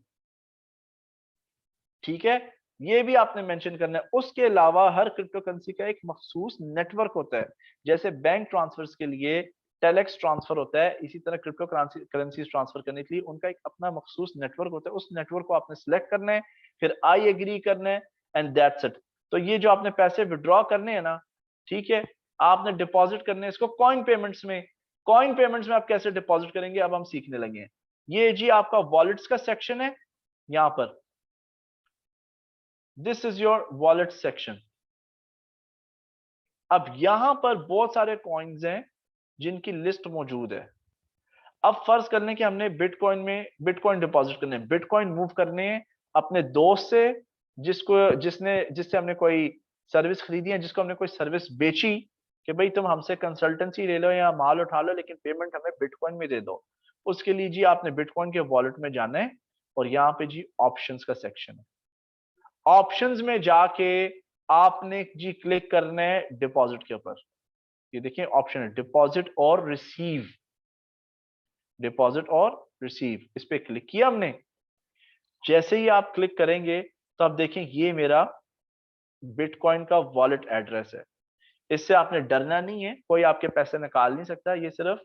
ठीक है, ये भी आपने मेंशन करना है। उसके अलावा हर क्रिप्टो करेंसी का एक मखसूस नेटवर्क होता है, जैसे बैंक ट्रांसफर्स के लिए टेलेक्स ट्रांसफर होता है, इसी तरह क्रिप्टो करेंसी ट्रांसफर करने के लिए उनका एक अपना मखसूस नेटवर्क होता है। उस नेटवर्क को आपने सिलेक्ट करना है, फिर आई एग्री करना है, एंड दैट्स इट। तो ये जो आपने पैसे विड्रॉ करने हैं ना, ठीक है, आपने डिपॉजिट करने हैं इसको कॉइन पेमेंट्स में। कॉइन पेमेंट्स में आप कैसे डिपॉजिट करेंगे अब हम सीखने लगे हैं। ये जी आपका वॉलेट्स का सेक्शन है, यहाँ पर this is your wallet section. अब यहां पर बहुत सारे कॉइन्स हैं जिनकी लिस्ट मौजूद है। अब फर्ज कर लें कि हमने बिटकॉइन में बिटकॉइन डिपॉजिट करने हैं, बिटकॉइन मूव करने हैं अपने दोस्त से, जिससे हमने कोई सर्विस खरीदी है, जिसको हमने कोई सर्विस बेची कि भाई तुम हमसे कंसल्टेंसी ले लो या माल उठा लो लेकिन पेमेंट हमें बिटकॉइन में दे दो। उसके लिए जी आपने बिटकॉइन के वॉलेट में जाना है और यहाँ पे जी ऑप्शंस का सेक्शन है। ऑप्शंस में जाके आपने जी क्लिक करना है डिपॉजिट के ऊपर। ये देखिए ऑप्शन है डिपॉजिट और रिसीव, डिपॉजिट और रिसीव, इस पे क्लिक किया हमने। जैसे ही आप क्लिक करेंगे तो आप देखें ये मेरा बिटकॉइन का वॉलेट एड्रेस है। इससे आपने डरना नहीं है, कोई आपके पैसे निकाल नहीं सकता, ये सिर्फ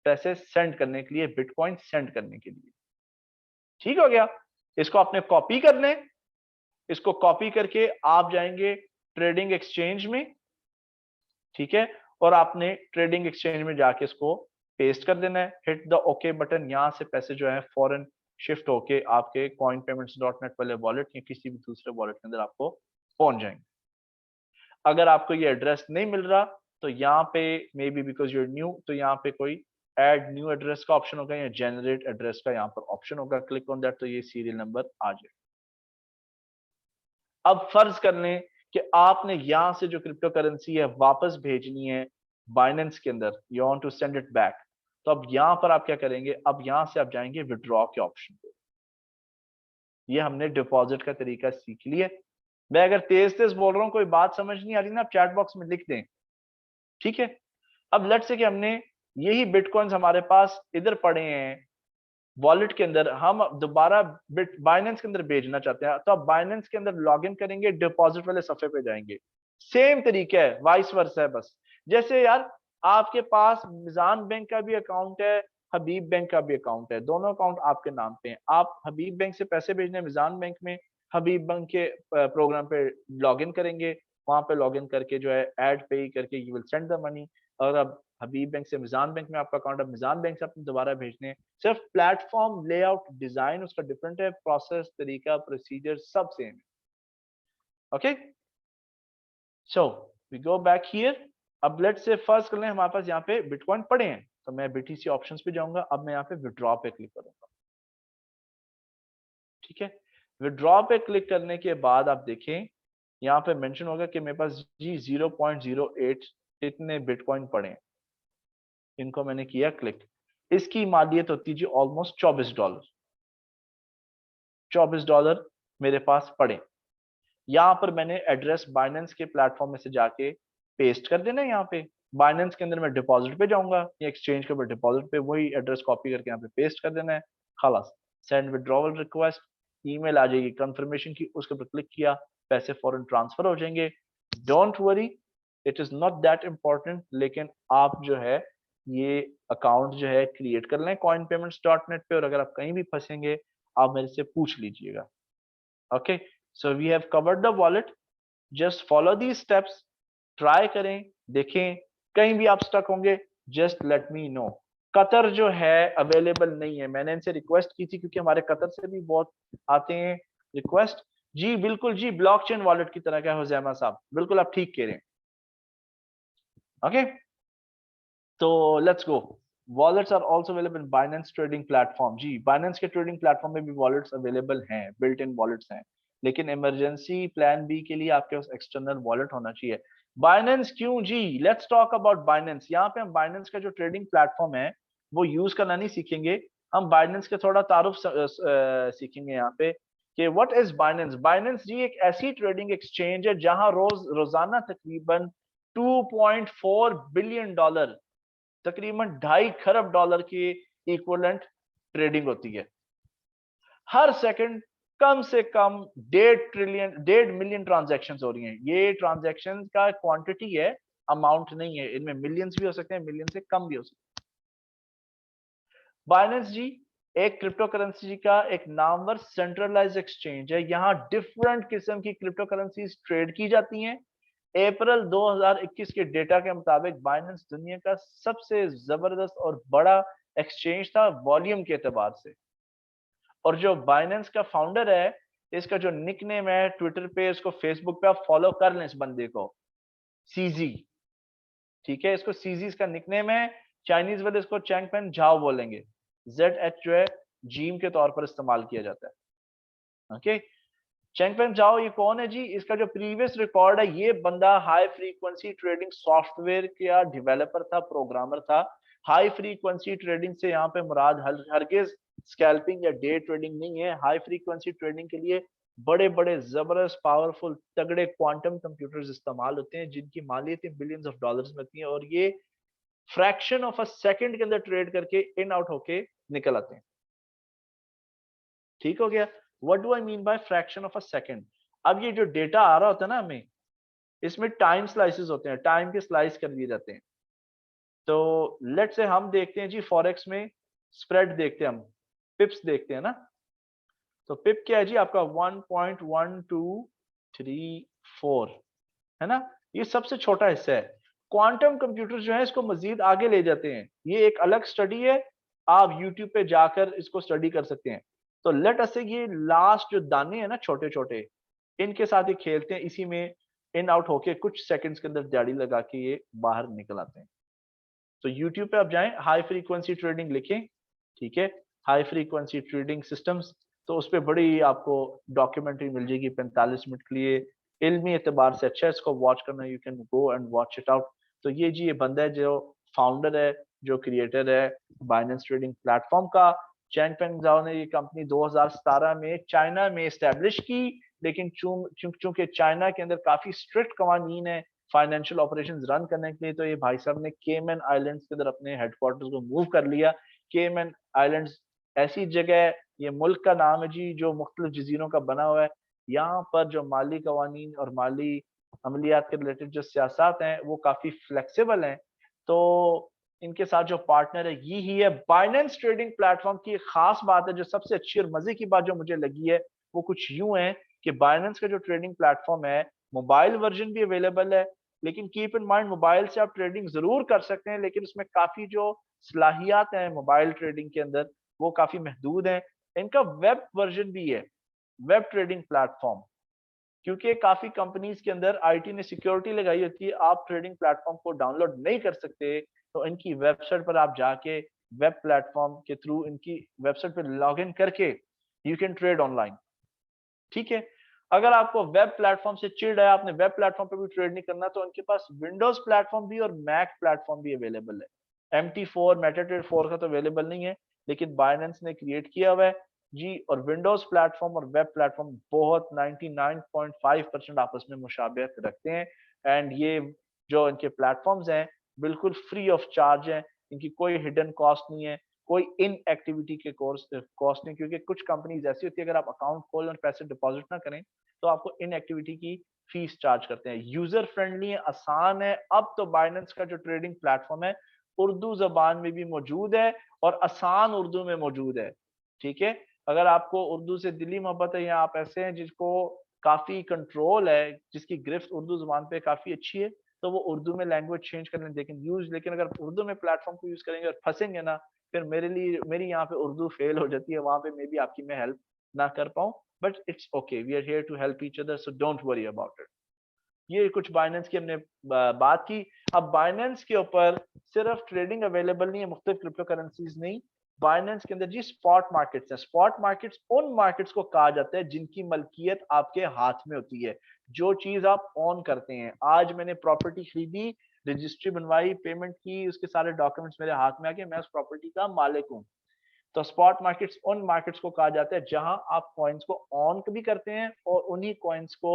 पैसे सेंड करने के लिए, बिटकॉइन सेंड करने के लिए। ठीक हो गया। इसको आपने कॉपी करना है, इसको कॉपी करके आप जाएंगे ट्रेडिंग एक्सचेंज में, ठीक है, और आपने ट्रेडिंग एक्सचेंज में जाके इसको पेस्ट कर देना है, हिट द ओके बटन। यहां से पैसे जो है फॉरन शिफ्ट होके आपके coinpayments.net वाले वॉलेट या किसी भी दूसरे वॉलेट के अंदर आपको पहुंच जाएंगे। अगर आपको ये एड्रेस नहीं मिल रहा तो यहाँ पे maybe because your new, तो यहाँ पे कोई ऐड न्यू एड्रेस का ऑप्शन होगा या जनरेट एड्रेस का यहाँ पर ऑप्शन होगा, क्लिक ऑन दैट तो ये सीरियल नंबर आ जाए। अब फर्ज कर लें कि आपने यहां से जो क्रिप्टो करेंसी है वापस भेजनी है बाइनेंस के अंदर, you want to send it back, तो अब यहां पर आप क्या करेंगे, अब यहां से आप जाएंगे विड्रॉ के ऑप्शन पे। ये हमने डिपॉजिट का तरीका सीख लिया। मैं अगर तेज तेज बोल रहा हूं, कोई बात समझ नहीं आ रही ना, आप चैट बॉक्स में लिख दें, ठीक है। अब लेट्स से कि हमने यही बिटकॉइंस हमारे पास इधर पड़े हैं वॉलेट के अंदर, हम दोबारा बाइनेंस के अंदर भेजना चाहते हैं, तो आप बाइनेंस के अंदर लॉग इन करेंगे, डिपॉजिट वाले सफे पे जाएंगे। सेम तरीका है, वाइस वर्सा है बस। जैसे यार आपके पास मिजान बैंक का भी अकाउंट है, हबीब बैंक का भी अकाउंट है, दोनों अकाउंट आपके नाम पे हैं। आप हबीब बैंक से पैसे भेजने मिजान बैंक में, हबीब बैंक के प्रोग्राम पे लॉग इन करेंगे, वहां पे लॉग इन करके जो है एड पे करके you will send the money. और अब हबीब बैंक से मिजान बैंक में आपका अकाउंट है, मिजान बैंक से अपने दोबारा भेजने, सिर्फ प्लेटफॉर्म लेआउट डिजाइन उसका डिफरेंट है, प्रोसेस तरीका प्रोसीजर सब सेम है। Okay, so we go back here. अब लेट्स से फर्स्ट कर लें हमारे पास यहाँ पे बिटकॉइन पड़े हैं, तो मैं बीटीसी ऑप्शंस पे जाऊंगा। अब मैं यहाँ पे विड्रॉ पे क्लिक करूंगा, ठीक है। विड्रॉ पे क्लिक करने के बाद आप देखें यहाँ पे मेंशन होगा कि मेरे पास जी 0.08 इतने बिटकॉइन पड़े हैं। इनको मैंने किया क्लिक, इसकी मालियत होती है जी ऑलमोस्ट $24। $24 मेरे पास पड़े। यहाँ पर मैंने एड्रेस बाइनेंस के प्लेटफॉर्म में से जाके पेस्ट कर देना है यहाँ पे, बाइनेंस के अंदर मैं डिपॉजिट पे जाऊंगा या एक्सचेंज के ऊपर डिपॉजिट पे, वही एड्रेस कॉपी करके यहाँ पे पेस्ट कर देना है, खलास। सेंड विड्रॉवल रिक्वेस्ट, ईमेल आ जाएगी कंफर्मेशन की, उसके ऊपर क्लिक किया, पैसे फौरन ट्रांसफर हो जाएंगे। Don't worry, it is not that important, लेकिन आप जो है ये अकाउंट जो है क्रिएट कर लें coinpayments.net पे, और अगर आप कहीं भी फंसेंगे आप मेरे से पूछ लीजिएगा। Okay, so we have covered the wallet, just follow the steps, try करें, देखें, कहीं भी आप स्टक होंगे just let me know. Qatar जो है अवेलेबल नहीं है, मैंने इनसे रिक्वेस्ट की थी क्योंकि हमारे कतर से भी बहुत आते हैं रिक्वेस्ट। जी बिल्कुल जी, ब्लॉकचेन वॉलेट की तरह का हुजैमा साहब, बिल्कुल आप ठीक कह रहे हैं। ओके, तो let's go. Wallets are also available in Binance trading platform. जी, बाइनेंस के ट्रेडिंग प्लेटफॉर्म में भी वॉलेट्स अवेलेबल हैं, बिल्ट इन वॉलेट्स हैं, लेकिन इमरजेंसी प्लान बी के लिए आपके पास एक्सटर्नल वॉलेट होना चाहिए। बाइनेंस क्यों जी, लेट्स टॉक अबाउट बाइनेंस। यहाँ पे हम बाइनेंस का जो ट्रेडिंग प्लेटफॉर्म है वो यूज करना नहीं सीखेंगे, हम बाइनेंस के थोड़ा तारुफ सीखेंगे यहाँ पे कि व्हाट इज बाइनेंस। बाइनेंस जी एक ऐसी ट्रेडिंग एक्सचेंज है जहां रोजाना तकरीबन 2.4 बिलियन डॉलर, तकरीबन 2.5 खरब डॉलर की इक्विवेलेंट ट्रेडिंग होती है। हर सेकंड कम से कम 1.5 मिलियन ट्रांजैक्शन हो रही हैं। ये ट्रांजैक्शन का क्वांटिटी है, अमाउंट नहीं है, इनमें मिलियंस भी हो सकते हैं, मिलियन से कम भी हो सकते हैं। बाइनेंस जी एक क्रिप्टो करेंसी का एक नामवर सेंट्रलाइज एक्सचेंज है, यहाँ डिफरेंट किस्म की क्रिप्टो करेंसीज ट्रेड की जाती हैं। अप्रैल 2021 के डेटा के मुताबिक बाइनेंस दुनिया का सबसे जबरदस्त और बड़ा एक्सचेंज था वॉल्यूम के एतबार से। और जो बाइनेंस का फाउंडर है, इसका जो निकनेम है ट्विटर पे, इसको फेसबुक पे आप फॉलो कर लें इस बंदे को, सीजी। ठीक है, इसको सीजी इसका निकनेम है, चाइनीज वाले इसको चैंगपेन झाओ बोलेंगे। जेड एच जो है जीम के तौर पर इस्तेमाल किया जाता है। ओके, चैंगपेन झाओ ये कौन है जी, इसका जो प्रीवियस रिकॉर्ड है, ये बंदा हाई फ्रीक्वेंसी ट्रेडिंग सॉफ्टवेयर का डेवलपर था, प्रोग्रामर था। हाई फ्रीक्वेंसी ट्रेडिंग से यहाँ पे मुराद हरगिज स्कैल्पिंग या डे ट्रेडिंग नहीं है। हाई फ्रीक्वेंसी ट्रेडिंग के लिए बड़े बड़े जबरदस्त पावरफुल तगड़े क्वांटम कंप्यूटर्स इस्तेमाल होते हैं, जिनकी मालियतें बिलियंस ऑफ डॉलर्स में होती हैं, और ये फ्रैक्शन ऑफ अ सेकंड के अंदर ट्रेड करके इन आउट होके निकल आते हैं। ठीक हो गया, what do I mean by fraction of a second. अब ये जो डेटा आ रहा होता है ना हमें, इसमें टाइम स्लाइसेस होते हैं, टाइम के स्लाइस कर दिए जाते हैं। तो लेट से हम देखते हैं जी फॉरेक्स में स्प्रेड देखते हैं, हम पिप्स देखते हैं ना। तो पिप क्या है जी आपका 1.1234 है ना, ये सबसे छोटा हिस्सा है। क्वांटम कंप्यूटर जो है इसको मजीद आगे ले जाते हैं, ये एक अलग स्टडी है, आप यूट्यूब पे जाकर इसको स्टडी कर सकते हैं। तो लेट अस से ये लास्ट जो दाने हैं ना छोटे छोटे, इनके साथ ये खेलते हैं, इसी में इन आउट होके कुछ सेकंड्स के अंदर दिहाड़ी लगा के ये बाहर निकल आते हैं। तो यूट्यूब पे आप जाएं, हाई फ्रीक्वेंसी ट्रेडिंग लिखें, ठीक है, हाई फ्रीक्वेंसी ट्रेडिंग सिस्टम्स, तो उस पर बड़ी आपको डॉक्यूमेंट्री मिल जाएगी 45 मिनट के लिए, इल्मी एतबार से अच्छा है, इसको वॉच करना, you can go and watch it out. तो ये जी ये बंदा है जो फाउंडर है, जो क्रिएटर है बाइनेंस ट्रेडिंग प्लेटफॉर्म का। चैंगपेंग झाओ ने ये कंपनी 2017 में चाइना में एस्टेब्लिश की, लेकिन चूंकि चाइना के अंदर काफी स्ट्रिक्ट कवानीन है फाइनेंशियल ऑपरेशंस रन करने के लिए, तो ये भाई साहब ने केमन आइलैंड्स के अंदर अपने हेडक्वार्टर्स को मूव कर लिया। केमन आइलैंड्स ऐसी जगह है, ये मुल्क का नाम है जी, जो मुख्तलिफ जजीरों का बना हुआ है। यहाँ पर जो माली कवानीन और माली अमलियात के रिलेटेड जो सियासत हैं वो काफी फ्लेक्सिबल हैं। तो इनके साथ जो पार्टनर है ये ही है। बाइनेंस ट्रेडिंग प्लेटफॉर्म की एक खास बात है, जो सबसे अच्छी और मजे की बात जो मुझे लगी है, वो कुछ यूं है कि बाइनेंस का जो ट्रेडिंग प्लेटफॉर्म है, मोबाइल वर्जन भी अवेलेबल है, लेकिन कीप इन माइंड मोबाइल से आप ट्रेडिंग जरूर कर सकते हैं, लेकिन उसमें काफी जो सलाहियात हैं मोबाइल ट्रेडिंग के अंदर वो काफी महदूद हैं। इनका वेब वर्जन भी है, वेब ट्रेडिंग प्लेटफॉर्म, क्योंकि काफी कंपनीज के अंदर आईटी ने सिक्योरिटी लगाई होती है, आप ट्रेडिंग प्लेटफॉर्म को डाउनलोड नहीं कर सकते। तो इनकी वेबसाइट पर आप जाके वेब प्लेटफॉर्म के थ्रू इनकी वेबसाइट पर लॉग इन करके यू कैन ट्रेड ऑनलाइन। ठीक है, अगर आपको वेब प्लेटफॉर्म से चिढ़ है, आपने वेब प्लेटफॉर्म पे भी ट्रेड नहीं करना, तो उनके पास विंडोज प्लेटफॉर्म भी और मैक प्लेटफॉर्म भी अवेलेबल है। MT4 मेटाट्रेड 4 का तो अवेलेबल नहीं है, लेकिन बाइनेंस ने क्रिएट किया हुआ है जी। और विंडोज प्लेटफॉर्म और वेब प्लेटफॉर्म बहुत 99.5% आपस में मुशाबियत रखते हैं। एंड ये जो इनके प्लेटफॉर्म्स हैं बिल्कुल फ्री ऑफ चार्ज है, इनकी कोई हिडन कॉस्ट नहीं है, कोई इन एक्टिविटी के कॉस्ट नहीं, क्योंकि कुछ कंपनीज ऐसी होती है अगर आप अकाउंट खोलें और पैसे डिपॉजिट ना करें तो आपको इन एक्टिविटी की फीस चार्ज करते हैं। यूजर फ्रेंडली है, आसान है। अब तो बाइनेंस का जो ट्रेडिंग प्लेटफॉर्म है उर्दू जबान में भी मौजूद है और आसान उर्दू में मौजूद है। ठीक है, अगर आपको उर्दू से दिली मोहब्बत है या आप ऐसे हैं जिसको काफी कंट्रोल है, जिसकी गिरफ्त उर्दू जबान पे काफी अच्छी है, तो वो उर्दू में लैंग्वेज चेंज कर लें, लेकिन अगर उर्दू में प्लेटफॉर्म को यूज करेंगे और फंसेंगे ना, फिर मेरी यहाँ पे उर्दू फेल हो जाती है, वहां पे मे बी आपकी मैं हेल्प ना कर पाऊँ। But it's okay, we are here to help each other, so don't worry about it. ये कुछ बाइनेंस की हमने बात की। अब बाइनेंस के ऊपर सिर्फ ट्रेडिंग अवेलेबल नहीं है, मुख्तलिफ क्रिप्टो करेंसीज नहीं, बाइनेंस के अंदर जी स्पॉट मार्केट्स है। स्पॉट मार्केट्स उन मार्केट्स को कहा जाता है जिनकी मलकियत आपके हाथ में होती है, जो चीज आप ऑन करते हैं। आज मैंने प्रॉपर्टी खरीदी, रजिस्ट्री बनवाई, पेमेंट की, उसके सारे डॉक्यूमेंट्स मेरे हाथ में आ गए, मैं उस प्रॉपर्टी का मालिक हूँ। तो स्पॉट मार्केट्स उन मार्केट्स को कहा जाता है जहां आप कॉइन्स को ऑन भी करते हैं और उन्हीं कॉइन्स को,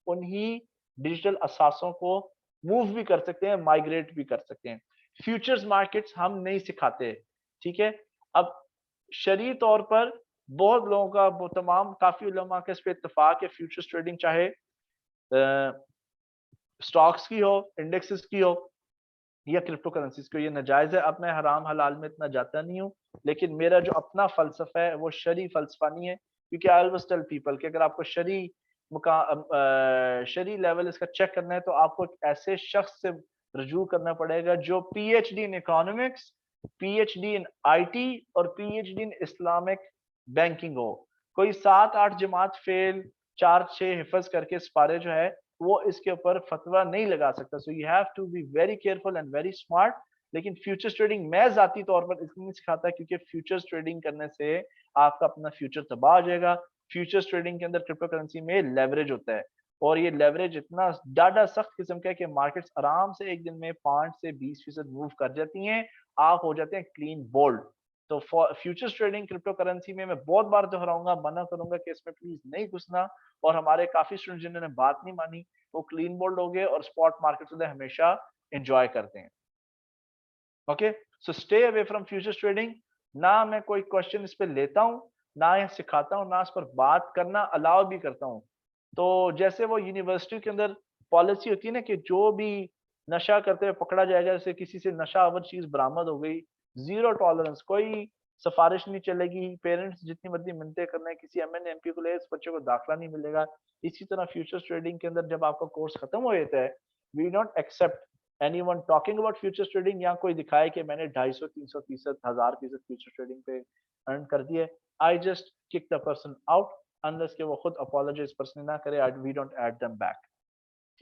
उन्हीं डिजिटल असासों को मूव भी कर सकते हैं, माइग्रेट भी कर सकते हैं। फ्यूचर्स मार्केट्स हम नहीं सिखाते, ठीक है। अब शरई तौर पर बहुत लोगों का, वो तमाम काफी उलमा के इस पे इत्तेफाक है, फ्यूचर्स ट्रेडिंग चाहे स्टॉक्स की हो, इंडेक्सेस की हो या क्रिप्टो करेंसीज को, ये नाजायज है। अब मैं हराम हलाल में इतना जाता नहीं हूँ, लेकिन मेरा जो अपना फलसफा है वो शरी फलसफा नहीं है, क्योंकि आई ऑलवेज टेल पीपल कि अगर आपको शरी लेवल इसका चेक करना है तो आपको एक ऐसे शख्स से रजू करना पड़ेगा जो PhD in economics, PhD in IT और पीएचडी इन इस्लामिक बैंकिंग हो। कोई 7-8 जमात फेल, 4-6 हिफज करके सिपारे जो है वो इसके ऊपर फतवा नहीं लगा सकता। So you have to be very careful and very smart. लेकिन फ्यूचर्स ट्रेडिंग मैं जाती तौर पर इसलिए नहीं सिखाता क्योंकि फ्यूचर्स ट्रेडिंग करने से आपका अपना फ्यूचर तबाह हो जाएगा। फ्यूचर्स ट्रेडिंग के अंदर क्रिप्टो करेंसी में लेवरेज होता है और ये लेवरेज इतना ज्यादा सख्त किस्म का है कि मार्केट्स आराम से एक दिन में 5 से 20% मूव कर जाती हैं, आप हो जाते हैं क्लीन बोल्ड। तो फ्यूचर्स ट्रेडिंग क्रिप्टो करेंसी में मैं बहुत बार दोहराऊंगा, मना करूंगा कि इसमें प्लीज नहीं घुसना। और हमारे काफी स्टूडेंट जिन्होंने बात नहीं मानी वो क्लीन बोल्ड हो गए और स्पॉट मार्केट से हमेशा एंजॉय करते हैं। Okay, so stay away from futures trading. ना मैं कोई क्वेश्चन इस पे लेता हूँ, ना ये सिखाता हूँ, ना इस पर बात करना अलाउ भी करता हूँ। तो जैसे वो यूनिवर्सिटी के अंदर पॉलिसी होती है ना कि जो भी नशा करते हुए पकड़ा जाएगा, जैसे किसी से नशा अवर चीज बरामद हो गई, जीरो टॉलरेंस, कोई सिफारिश नहीं चलेगी, पेरेंट्स जितनी मर्जी मिन्नतें करना है, किसी एमएन एमपी को ले इस बच्चे को दाखिला नहीं मिलेगा। इसी तरह फ्यूचर्स ट्रेडिंग के अंदर जब आपका कोर्स खत्म हो जाता है, we don't accept anyone talking about futures trading, या कोई दिखाए कि मैंने 250, 300%, 1000% फ्यूचर ट्रेडिंग पे अर्न कर दिए। I just kick the person out unless कि वो खुद अपोलोजाइज पर्सनली ना करे, we don't add them back.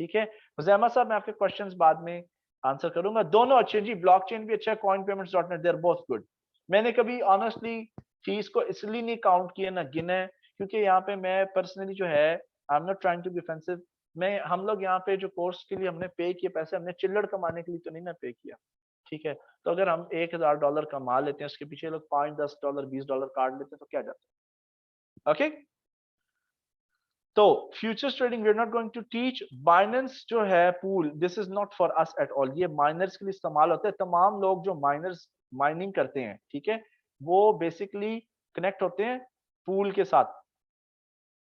ठीक है हुजैमा साहब, मैं आपके क्वेश्चंस बाद में आंसर करूंगा। दोनों अच्छे जी, ब्लॉकचेन भी अच्छा है, coin payments dot net, they are both good. मैंने कभी ऑनेस्टली फीस को इसलिए नहीं काउंट किया ना गिना है, क्योंकि यहाँ पे मैं पर्सनली जो है, I am not trying to be offensive, मैं हम लोग यहाँ पे जो कोर्स के लिए हमने पे किए पैसे, हमने चिल्लड़ कमाने के लिए तो नहीं ना पे किया। ठीक है, तो अगर हम $1000 कमा लेते हैं, उसके पीछे लोग $5, $10, $20 काट लेते हैं तो क्या जाता है। ओके, तो futures trading we are not going to teach. Binance जो है pool, this is not for us at all, ये माइनर्स के लिए इस्तेमाल होता है। तमाम लोग जो माइनर्स माइनिंग करते हैं, ठीक है, वो बेसिकली कनेक्ट होते हैं पूल के साथ।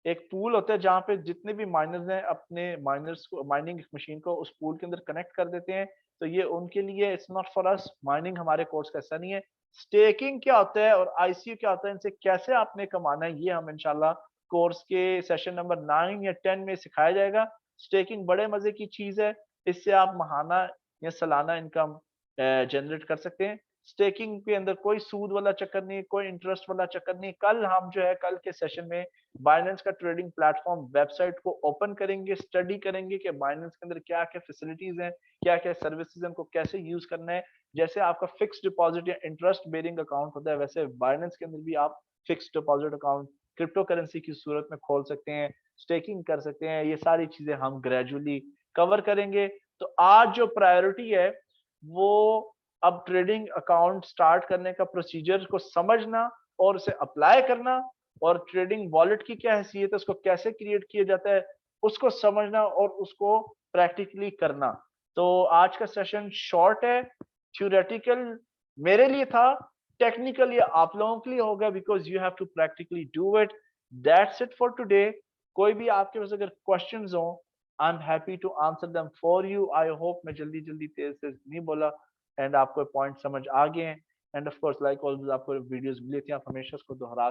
एक पूल होता है जहां पे जितने भी माइनर्स हैं अपने माइनर्स को, माइनिंग मशीन को उस पूल के अंदर कनेक्ट कर देते हैं। तो ये उनके लिए, it's not for us. Mining हमारे कोर्स का ऐसा नहीं है। स्टेकिंग क्या होता है और आईसीयू क्या होता है, इनसे कैसे आपने कमाना है, ये हम इंशाल्लाह कोर्स के सेशन नंबर 9 या 10 में सिखाया जाएगा। स्टेकिंग बड़े मजे की चीज है, इससे आप महाना या सालाना इनकम जनरेट कर सकते हैं। स्टेकिंग के अंदर कोई सूद वाला चक्कर नहीं, कोई इंटरेस्ट वाला चक्कर नहीं। कल हम जो है, कल के सेशन में बाइनेंस का ट्रेडिंग प्लेटफॉर्म वेबसाइट को ओपन करेंगे, स्टडी करेंगे कि बाइनेंस के अंदर क्या क्या फैसिलिटीज हैं, क्या क्या सर्विसेज हैं, उनको कैसे यूज करना है। जैसे आपका फिक्स डिपॉजिट या इंटरेस्ट बेरिंग अकाउंट होता है, वैसे बाइनेंस के अंदर भी आप fix deposit account crypto currency की सूरत में खोल सकते हैं, स्टेकिंग कर सकते हैं। ये सारी चीजें हम ग्रेजुअली कवर करेंगे। तो आज जो प्रायोरिटी है वो अब ट्रेडिंग अकाउंट स्टार्ट करने का प्रोसीजर को समझना और उसे अप्लाई करना, और ट्रेडिंग वॉलेट की क्या हैसियत है, उसको कैसे क्रिएट किया जाता है, उसको समझना और उसको प्रैक्टिकली करना। तो आज का सेशन शॉर्ट है, थ्योरेटिकल मेरे लिए था, टेक्निकल ये आप लोगों के लिए होगा because you have to practically do it. That's it for today. कोई भी आपके पास अगर क्वेश्चंस हो, I am happy to answer them for you. I hope मैं जल्दी जल्दी तेज तेज नहीं बोला एंड आपको पॉइंट समझ आ गए हैं। And of course like always आपको वीडियोस मिली थी, आप हमेशा उसको दोहरा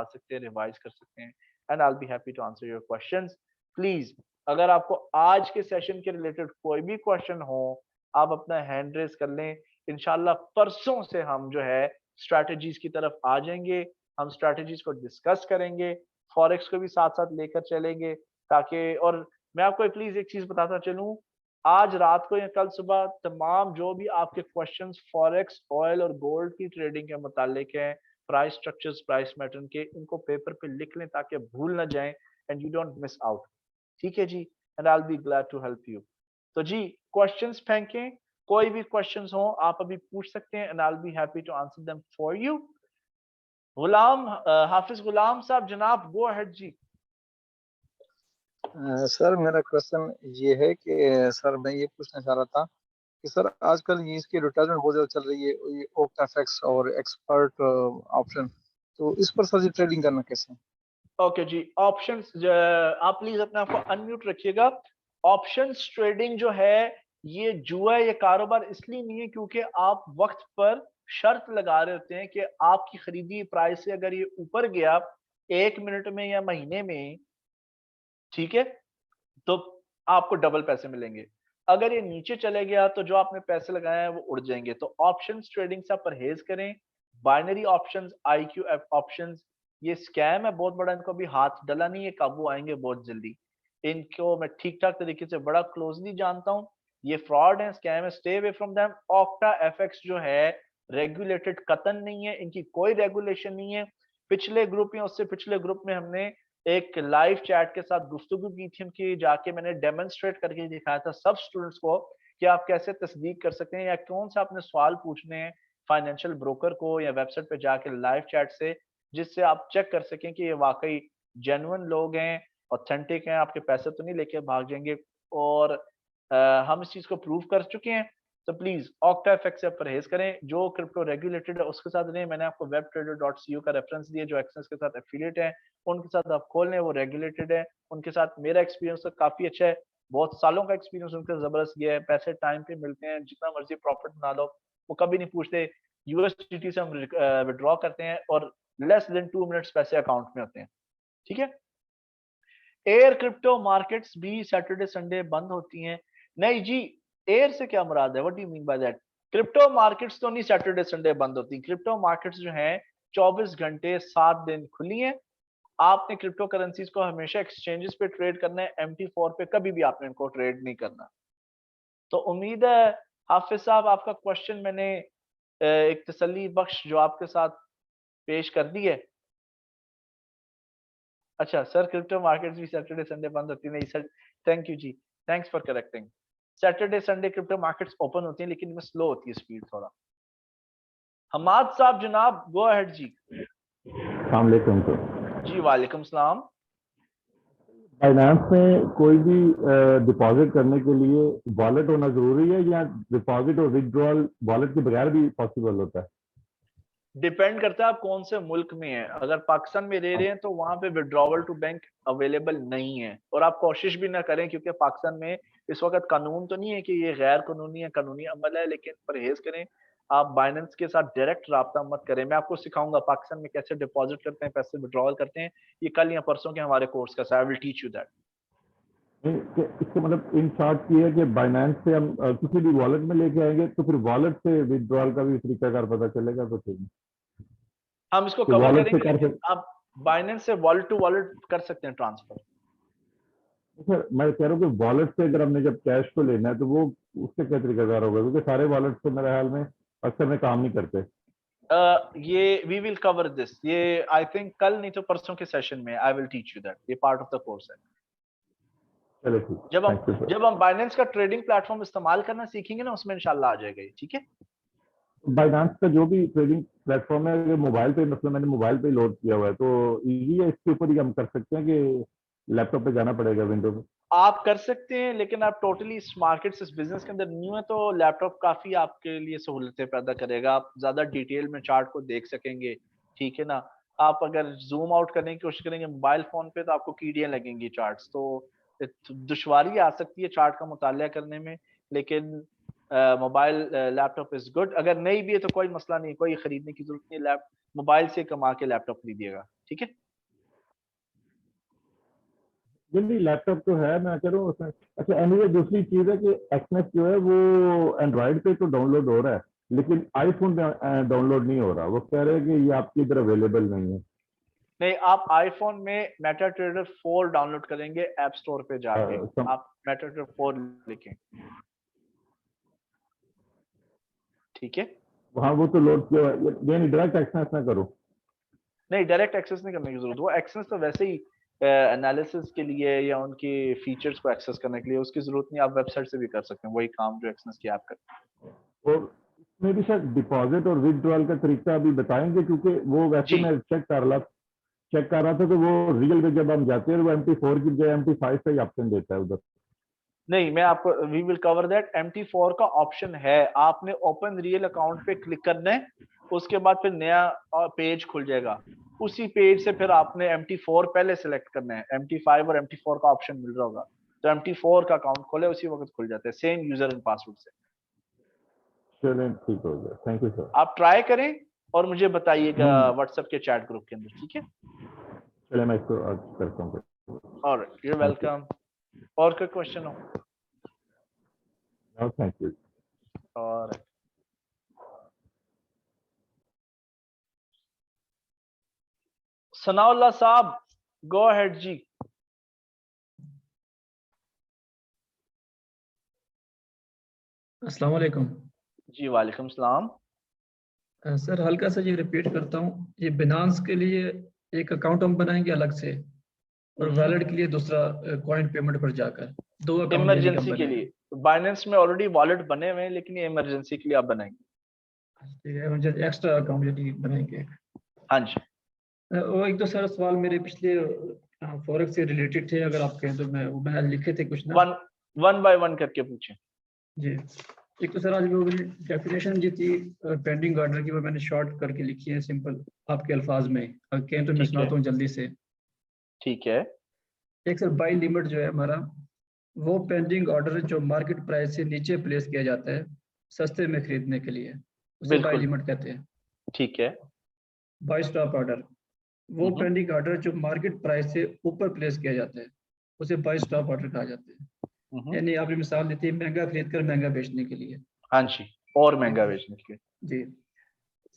सकते हैं, रिवाइज कर सकते हैं and I will be happy to answer your questions. Please अगर आपको आज के सेशन के रिलेटेड कोई भी क्वेश्चन हो, आप अपना हैंड रेज कर लें। इंशाल्लाह परसों से हम जो है स्ट्रैटेजीज की तरफ आ जाएंगे, हम स्ट्रैटेजीज को डिस्कस करेंगे, फॉरेक्स को भी साथ साथ लेकर चलेंगे ताकि, और मैं आपको प्लीज एक चीज बताता चलूं, आज रात को या कल सुबह तमाम जो भी आपके क्वेश्चंस फॉरेक्स, ऑयल और गोल्ड की ट्रेडिंग के मुतालिक हैं, प्राइस स्ट्रक्चर्स, प्राइस पैटर्न के, इनको पेपर पे लिख लें ताकि भूल ना जाएं and you don't miss out. ठीक है जी, and I will be glad to help you. तो जी क्वेश्चंस फेंकें, कोई भी क्वेश्चंस हो आप अभी पूछ सकते हैं and I will be happy to answer them for you. Ghulam Hafiz Ghulam साहब जनाब, गो अहेड जी। सर मेरा क्वेश्चन ये है कि सर मैं ये पूछना चाह रहा था कि सर आजकल ये इसकी रिटायरमेंट बहुत ज़्यादा चल रही है, ये OptaFX और एक्सपर्ट ऑप्शन, तो इस पर सर जी ट्रेडिंग करना कैसे? ओके जी, ऑप्शंस आप प्लीज अपने आप को अनम्यूट रखिएगा। ऑप्शंस ट्रेडिंग जो है ये जुआ, ये कारोबार इसलिए नहीं है क्योंकि आप वक्त पर शर्त लगा रहे होते हैं कि आपकी खरीदी प्राइस से अगर ये ऊपर गया 1 मिनट में या महीने में, ठीक है, तो आपको डबल पैसे मिलेंगे। अगर ये नीचे चले गया तो जो आपने पैसे लगाए हैं वो उड़ जाएंगे। तो ऑप्शंस ट्रेडिंग से आप परहेज करें। बाइनरी ऑप्शंस, IQF ऑप्शंस, ये स्कैम है बहुत बड़ा, इनको अभी हाथ डला नहीं है, काबू आएंगे बहुत जल्दी। इनको मैं ठीक ठाक तरीके से बड़ा क्लोजली जानता हूँ, ये फ्रॉड है, स्कैम है, stay away from them. Octa FX जो है रेगुलेटेड कतन नहीं है, इनकी कोई रेगुलेशन नहीं है। पिछले ग्रुप या उससे पिछले ग्रुप में हमने एक लाइव चैट के साथ गुफ्तगू की थी उनकी, जाके मैंने डेमोन्स्ट्रेट करके दिखाया था सब स्टूडेंट्स को कि आप कैसे तस्दीक कर सकते हैं या कौन सा आपने सवाल पूछने हैं फाइनेंशियल ब्रोकर को या वेबसाइट पे जाके लाइव चैट से, जिससे आप चेक कर सकें कि ये वाकई जेन्युइन लोग हैं, ऑथेंटिक हैं, आपके पैसे तो नहीं लेके भाग जाएंगे। और हम इस चीज को प्रूव कर चुके हैं। तो प्लीज ऑक्टा एफएक्स से परहेज करें, जो क्रिप्टो रेगुलेटेड है उसके साथ नहीं। मैंने आपको webtrader.co का रेफरेंस दिया, जो एक्सेस के साथ एफिलिएट है, उनके साथ आप खोल लें, वो रेगुलेटेड है। उनके साथ मेरा एक्सपीरियंस तो काफी अच्छा है, बहुत सालों का एक्सपीरियंस उनका जबरदस्त गया है, पैसे टाइम पे मिलते हैं, जितना मर्जी प्रॉफिट बना लो, वो कभी नहीं पूछते। यूएसडीटी से हम विड्रॉ करते हैं और लेस देन 2 मिनट्स पैसे अकाउंट में होते हैं। ठीक है। एयर क्रिप्टो मार्केट्स भी सैटरडे संडे बंद होती हैं। नहीं जी, एयर से क्या मुराद है, what do you mean by that? Crypto markets तो नहीं सैटरडे संडे बंद होती। क्रिप्टो मार्केट्स जो हैं 24 घंटे 7 दिन खुली हैं। आपने क्रिप्टो करेंसीज को हमेशा एक्सचेंजेस पे ट्रेड करना है, MT4 पे कभी भी आपने इनको ट्रेड नहीं करना। तो उम्मीद है हाफिज साहब आपका क्वेश्चन मैंने एक तसल्ली बख्श जो आपके साथ पेश कर दी है। अच्छा सर, क्रिप्टो मार्केट्स भी सैटरडे संडे बंद होती है? नहीं सर, थैंक यू जी, thanks for correcting. Saturday Sunday crypto markets open होती हैं लेकिन इनमें स्लो होती है स्पीड थोड़ा। हमाद साहब जनाब, गो अहेड जी। अस्सलाम वालेकुम सर। जी वालेकुम सलाम। फाइनेंस में कोई भी डिपॉजिट करने के लिए वॉलेट होना जरूरी है या डिपॉजिट और विड्रॉल वॉलेट के बगैर भी पॉसिबल होता है? डिपेंड करता है आप कौन से मुल्क में हैं। अगर पाकिस्तान में रह रहे हैं तो वहां पे विड्रॉवल टू बैंक अवेलेबल नहीं है, और आप कोशिश भी ना करें क्योंकि पाकिस्तान में इस वक्त कानून तो नहीं है कि ये गैर कानूनी या कानूनी अमल है, लेकिन परहेज करें। आप बाइनेंस के साथ डायरेक्ट राब्ता मत करें। मैं आपको सिखाऊंगा पाकिस्तान में कैसे डिपॉजिट करते हैं, पैसे विड्रॉवल करते हैं, ये कल या परसों के हमारे कोर्स का, I will teach you that. इसका मतलब इन शॉर्ट ये है कि बाइनेंस से हम किसी भी वॉलेट में लेके आएंगे तो फिर वॉलेट से विड्रॉल का भी तरीकाकार पता चलेगा तो ठीक है हम इसको कि कवर वॉलेट से करेंगे, कर लेकिन सकते। आप बाइनेंस से वॉलेट टू वॉलेट कर सकते हैं ट्रांसफर। सर मैं कह रहा हूँ कि वॉलेट से अगर हमने जब कैश को लेना है तो वो उससे क्या तरीकाकार होगा, क्योंकि सारे वॉलेट से मेरे ख्याल में अक्सर में काम नहीं करते। ये वी विल कवर दिस, ये आई थिंक कल नहीं तो परसों के सेशन में I will teach you that, ये पार्ट ऑफ द कोर्स है। चलो ठीक, जब थैंक यू हम सर। जब हम बाइनेंस का ट्रेडिंग प्लेटफॉर्म इस्तेमाल करना सीखेंगे ना, उसमें इंशाल्लाह आ जाएगा ये। ठीक है। बाइनांस का जो भी ट्रेडिंग प्लेटफॉर्म है, अगर मोबाइल पे, मतलब मैंने मोबाइल पे लोड किया हुआ है तो इजी है, इसके ऊपर ही हम कर सकते हैं कि लैपटॉप पे जाना पड़ेगा विंडो पे? आप कर सकते हैं, लेकिन आप टोटली इस मार्केट से, इस बिजनेस के अंदर न्यू है, तो लैपटॉप काफी आपके लिए सहूलतें पैदा करेगा। आप ज्यादा डिटेल में चार्ट को देख सकेंगे, ठीक है ना। आप अगर जूम आउट करने की कोशिश करेंगे मोबाइल फोन पे तो आपको कीड़ियां लगेंगी चार्ट्स, तो दुश्वारी आ सकती है चार्ट का मुताला करने में। लेकिन मोबाइल लैपटॉप इज गुड। अगर नहीं भी है तो कोई मसला नहीं, कोई खरीदने की जरूरत नहीं, मोबाइल से कमा के लैपटॉप खरीदिएगा, ठीक है। नहीं, लैपटॉप तो है, मैं कह रहा हूँ उसमें। अच्छा, एनीवे दूसरी चीज है कि एक्सनेस जो है वो एंड्रॉइड पे तो डाउनलोड हो रहा है, लेकिन आईफोन पे डाउनलोड नहीं हो रहा। वो कह रहे हैं कि ये आपकी इधर अवेलेबल नहीं है। नहीं, आप आईफोन में मेटाट्रेडर 4 डाउनलोड करेंगे ऐप स्टोर पे जाके, आप मेटाट्रेडर 4 लिखें, ठीक है। वहाँ वो तो लोड किया हुआ है, यानी डायरेक्ट एक्सेस ना करो। नहीं, डायरेक्ट एक्सेस नहीं करने की जरूरत, वो एक्सेस तो वैसे ही एनालिसिस के लिए या उनके फीचर्स को एक्सेस करने के लिए, उसकी जरूरत नहीं। आप वेबसाइट से भी कर सकते हैं वही काम जो एक्सेस की आप करते हैं। और इसमें भी शायद डिपॉजिट और विथड्रॉल का तरीका अभी बताएंगे, क्योंकि वो वैसे मैं चेक कर रहा था तो वो रियल पे जब हम जाते हैं वो MT4 की बजाय MT5 का ही ऑप्शन देता है उधर। नहीं, मैं आपको, we will cover that. MT4 का ऑप्शन है, आपने ओपन रियल अकाउंट पे क्लिक करना है, उसके बाद फिर नया पेज खुल जाएगा। उसी पेज से फिर आपने MT4 पहले सिलेक्ट करना है, MT5 और MT4 का ऑप्शन मिल रहा होगा, तो MT4 का अकाउंट खोले, उसी वक्त खुल जाता है सेम यूजर एंड पासवर्ड से। चलें, ठीक हो गया, थैंक यू सर। आप ट्राई करें और मुझे बताइएगा व्हाट्सएप के चैट ग्रुप के अंदर, ठीक है। चले, मैं इसको आज करता हूँ। Alright, you are welcome. और कोई क्वेश्चन हो? No, thank you. और सनाउल्लाह साहब, गो अहेड जी। अस्सलाम वालेकुम। जी वालेकुम सलाम। सर हल्का सा ये रिपीट करता हूँ, ये बिनांस के लिए एक अकाउंट हम बनाएंगे अलग से, और वैलेट के लिए दूसरा कॉइन पेमेंट पर जाकर, दो अकाउंट इमरजेंसी के लिए बाइनेंस में ऑलरेडी वॉलेट बने हुए हैं, लेकिन ये इमरजेंसी के लिए आप बनाएंगे। ठीक है, मुझे एक्स्ट्रा अकाउंट यदि बनाएंगे। हाँ जी। वो एक दो सारा सवाल मेरे पिछले फॉरेक्स से रिलेटेड थे, अगर आप कहें तो मैं वो मैंने लिखे थे कुछ ना। वन बाय वन करके पूछें जी। एक तो सर आज वो डेफिनेशन जो थी पेंडिंग ऑर्डर की, वो मैंने शॉर्ट करके लिखी है सिंपल आपके अल्फाज में, अगर कहें तो मैं सुनाता हूँ जल्दी से। ठीक है। एक सर बाई लिमिट जो है हमारा, वो पेंडिंग ऑर्डर जो मार्केट प्राइस से नीचे प्लेस किया जाता है सस्ते में खरीदने के लिए, उसे बाई लिमिट कहते हैं। ठीक है। बाई स्टॉप ऑर्डर, वो पेंडिंग ऑर्डर जो मार्केट प्राइस से ऊपर प्लेस किया जाता है, उसे बाई स्टॉप ऑर्डर कहा जाता है। यानी आपने मिसाल दी थी महंगा खरीद कर महंगा बेचने के लिए। हाँ जी, और महंगा बेचने के लिए। जी।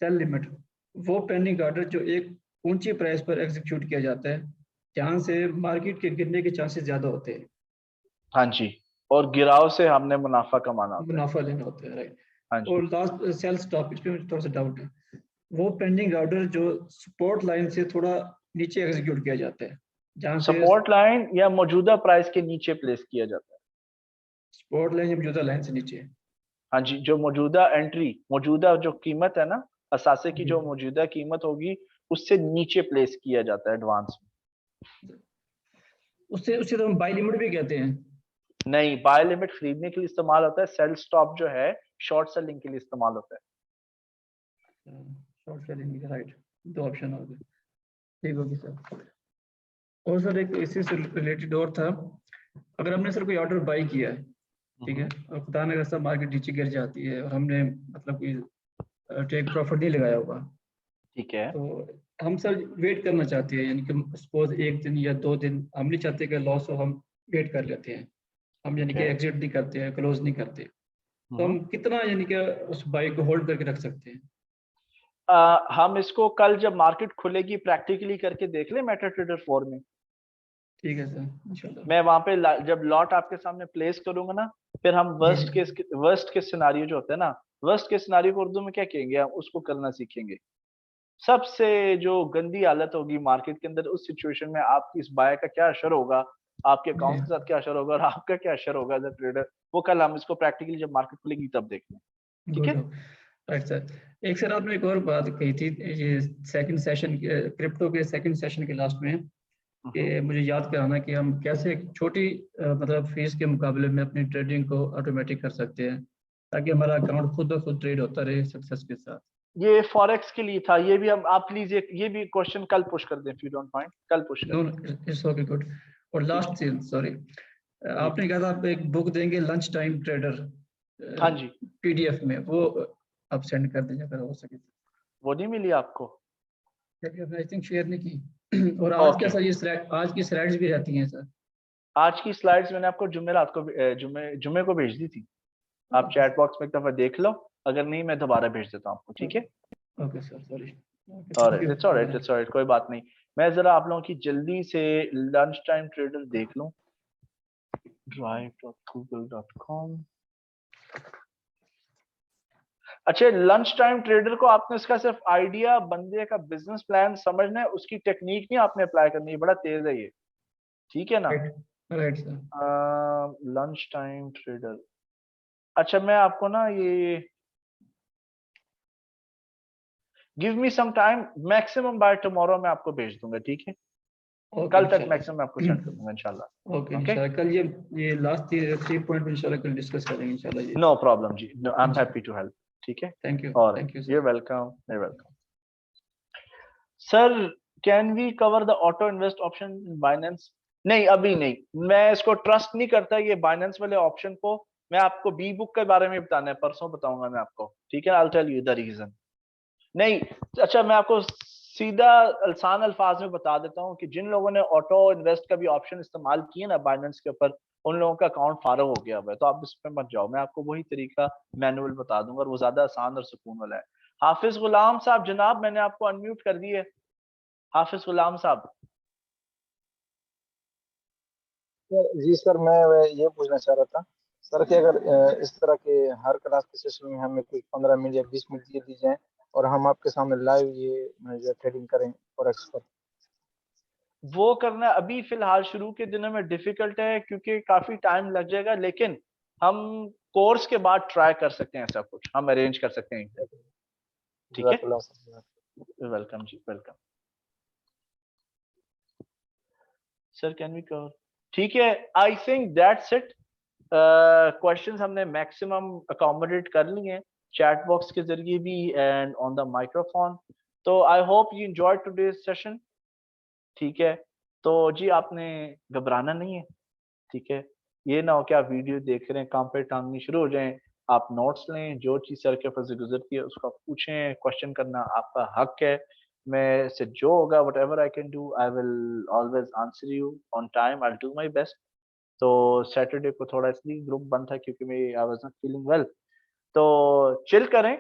सेल लिमिट, वो पेंडिंग ऑर्डर जो एक ऊंची प्राइस पर एग्जीक्यूट किया जाता है, जहां से मार्केट के गिरने के चांसेस ज्यादा होते हैं। हाँ जी, और गिराव से हमने मुनाफा कमाना होता है, मुनाफा लेना होता है, राइट। हाँ जी। और लास्ट सेल स्टॉप, इस पे मुझे थोड़ा सा डाउट है, वो पेंडिंग ऑर्डर जो सपोर्ट लाइन से थोड़ा नीचे एग्जीक्यूट किया जाता है, जहां से सपोर्ट लाइन या मौजूदा प्राइस के नीचे प्लेस किया जाता है। सपोर्ट लाइन या मौजूदा लाइन से नीचे। हाँ जी, जो मौजूदा एंट्री, मौजूदा जो कीमत है ना, असासे की जो मौजूदा कीमत होगी, उससे नीचे प्लेस किया जाता है एडवांस में। उससे उससे तो हम बाई लिमिट भी कहते हैं। नहीं, बाय लिमिट खरीदने के लिए इस्तेमाल होता है, सेल स्टॉप जो है शॉर्ट सेलिंग के लिए इस्तेमाल होता है। शॉर्ट सेलिंग, राइट, दो ऑप्शन हो गए, ठीक होगी सर। और सर एक इसी से रिलेटेड और था, अगर हमने सर कोई ऑर्डर बाई किया है, ठीक है, और खुदा न खास्ता मार्केट नीचे गिर जाती है और हमने मतलब कोई टेक प्रॉफिट नहीं लगाया होगा, ठीक है, तो हम सर वेट करना चाहते हैं, यानी कि सपोज एक दिन या 2 दिन, हम नहीं चाहते कि लॉस हो, हम वेट कर लेते हैं, हम यानी कि एग्जिट नहीं करते हैं, क्लोज नहीं करते, तो हम कितना यानी कि उस बाई को होल्ड करके रख सकते हैं? हम इसको कल जब मार्केट खुलेगी प्रैक्टिकली करके देख ले मेटाट्रेडर 4 में। ठीक है सर, इंशाल्लाह। मैं वहां पे जब लॉट आपके सामने प्लेस करूंगा ना, फिर हम वर्स्ट केस सिनारियो जो होता है ना, वर्स्ट केस सिनारियो को उर्दू में क्या कहेंगे, हम उसको करना सीखेंगे। सबसे जो गंदी हालत होगी मार्केट के अंदर, उस सिचुएशन में आपकी इस बाय का क्या असर होगा, आपके अकाउंट के साथ क्या असर होगा और आपका क्या असर होगा एज अ ट्रेडर, वो कल हम इसको प्रैक्टिकली जब मार्केट खुलेगी तब देखेंगे, ठीक है। Right sir. एक सर आपने एक और बात कही थी, ये सेकंड सेशन क्रिप्टो के सेकंड सेशन के लास्ट में, कि मुझे याद कराना कि हम कैसे एक छोटी मतलब फीस के मुकाबले में अपनी ट्रेडिंग को ऑटोमेटिक कर सकते हैं, ताकि हमारा अकाउंट खुद ब खुद ट्रेड होता रहे सक्सेस के साथ। ये फॉरेक्स के लिए था, ये भी हम आप प्लीज ये भी क्वेश्चन कल पुश कर दें, इफ यू डोंट माइंड, कल पुश कर दें। It's okay, good. और लास्ट चीज, सॉरी, आपने कहा था आप एक बुक देंगे लंच टाइम ट्रेडर, हाँ जी, पीडीएफ में, वो आप सेंड कर दीजिए अगर हो सके। वो नहीं मिली आपको? आई थिंक शेयर नहीं की। और आज ओके, क्या सर, ये आज की स्लाइड्स भी रहती हैं सर? आज की स्लाइड्स मैंने आपको जुमेरात को जुमे को भेज दी थी, आप चैट बॉक्स में एक दफा देख लो, अगर नहीं मैं दोबारा भेज देता हूँ आपको, ठीक है? Okay sir, sorry. और इट्स ऑलराइट, कोई बात नहीं। मैं जरा आप लोगों की जल्दी से लंच टाइम ट्रेडर देख लूं, drive.google.com। अच्छा, लंच टाइम ट्रेडर को आपने इसका सिर्फ आइडिया, बंदे का बिजनेस प्लान समझना है, उसकी टेक्निक नहीं आपने अप्लाई करनी है, बड़ा तेज है ये, ठीक है ना? Right sir. Lunch time trader, अच्छा मैं आपको ना ये give me some time, maximum by tomorrow मैं आपको भेज दूंगा, ठीक है? ओके कल तक इंशाल्लाह। मैक्सिमम आपको सेंड कर दूंगा इंशाल्लाह। ओके ओके, इंशाल्लाह, कल ये लास्ट 3 पॉइंट इंशाल्लाह कल डिस्कस करेंगे इंशाल्लाह ये। नो प्रॉब्लम जी, I am happy to help, ठीक है? थैंक यू और sir. you're welcome, you're welcome. Sir can we cover the auto invest option in Binance? नहीं, अभी नहीं, मैं इसको ट्रस्ट नहीं करता ये बाइनेंस वाले ऑप्शन को। मैं आपको बी बुक के बारे में बताना है, परसों बताऊंगा मैं आपको, ठीक है? I will tell you the reason. नहीं, अच्छा मैं आपको सीधा आसान अल्फाज में बता देता हूँ कि जिन लोगों ने ऑटो इन्वेस्ट का भी ऑप्शन इस्तेमाल किया ना बाइनेंस के ऊपर, उन लोगों का अकाउंट फारग हो गया हुआ है, तो आप इस पे मत जाओ, मैं आपको वही तरीका मैनुअल बता दूंगा और वो ज्यादा आसान और सुकून वाला है। हाफिज गुलाम साहब जनाब, मैंने आपको अनम्यूट कर दिया है, हाफिज गुलाम साहब। जी सर, मैं ये पूछना चाह रहा था सर कि अगर इस तरह के हर क्लास के सेशन में हमें कुछ 15 मिनट या 20 मिनट दी जाए और हम आपके सामने लाइव ये जो ट्रेडिंग करें फॉरेक्स पर। वो करना अभी फिलहाल शुरू के दिनों में डिफिकल्ट है क्योंकि काफी टाइम लग जाएगा, लेकिन हम कोर्स के बाद ट्राई कर सकते हैं, ऐसा कुछ हम अरेंज कर सकते हैं, ठीक है? जज़ाकल्लाह सर। वेलकम जी, welcome sir, can we cover, ठीक है? I think that's it. Questions हमने मैक्सिमम अकोमोडेट कर लिए हैं चैट बॉक्स के जरिए भी एंड ऑन द माइक्रोफोन, तो I hope you enjoy today's session, ठीक है? तो जी आपने घबराना नहीं है, ठीक है? ये ना हो कि आप वीडियो देख रहे हैं, काम पे टांगनी शुरू हो जाएं। आप नोट्स लें, जो चीज़ सर के ऊपर से गुजरती है उसको आप पूछें, क्वेश्चन करना आपका हक है। मैं से जो होगा what ever I can do, I will always answer you on time, I do my best. तो सैटरडे को थोड़ा इसलिए ग्रुप बंद था क्योंकि मैं I was not feeling well. तो चिल करें,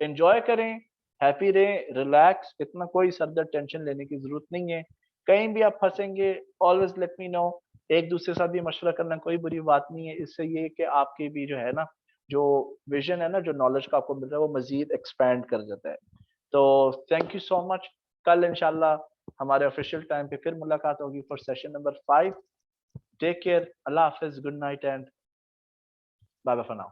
एंजॉय करें, हैप्पी रहें, रिलैक्स, इतना कोई सर दर्द टेंशन लेने की जरूरत नहीं है। कहीं भी आप फंसेंगे, ऑलवेज लेट मी नो। एक दूसरे के साथ भी मशवरा करना कोई बुरी बात नहीं है, इससे ये कि आपकी भी जो है ना, जो विजन है ना, जो नॉलेज का आपको मिल रहा है वो मजीद एक्सपैंड कर जाता है। तो थैंक यू सो मच। कल इंशाल्लाह हमारे ऑफिशियल टाइम पे फिर मुलाकात होगी for session number 5। Take care, अल्लाह हाफिज, good night and bye bye for now.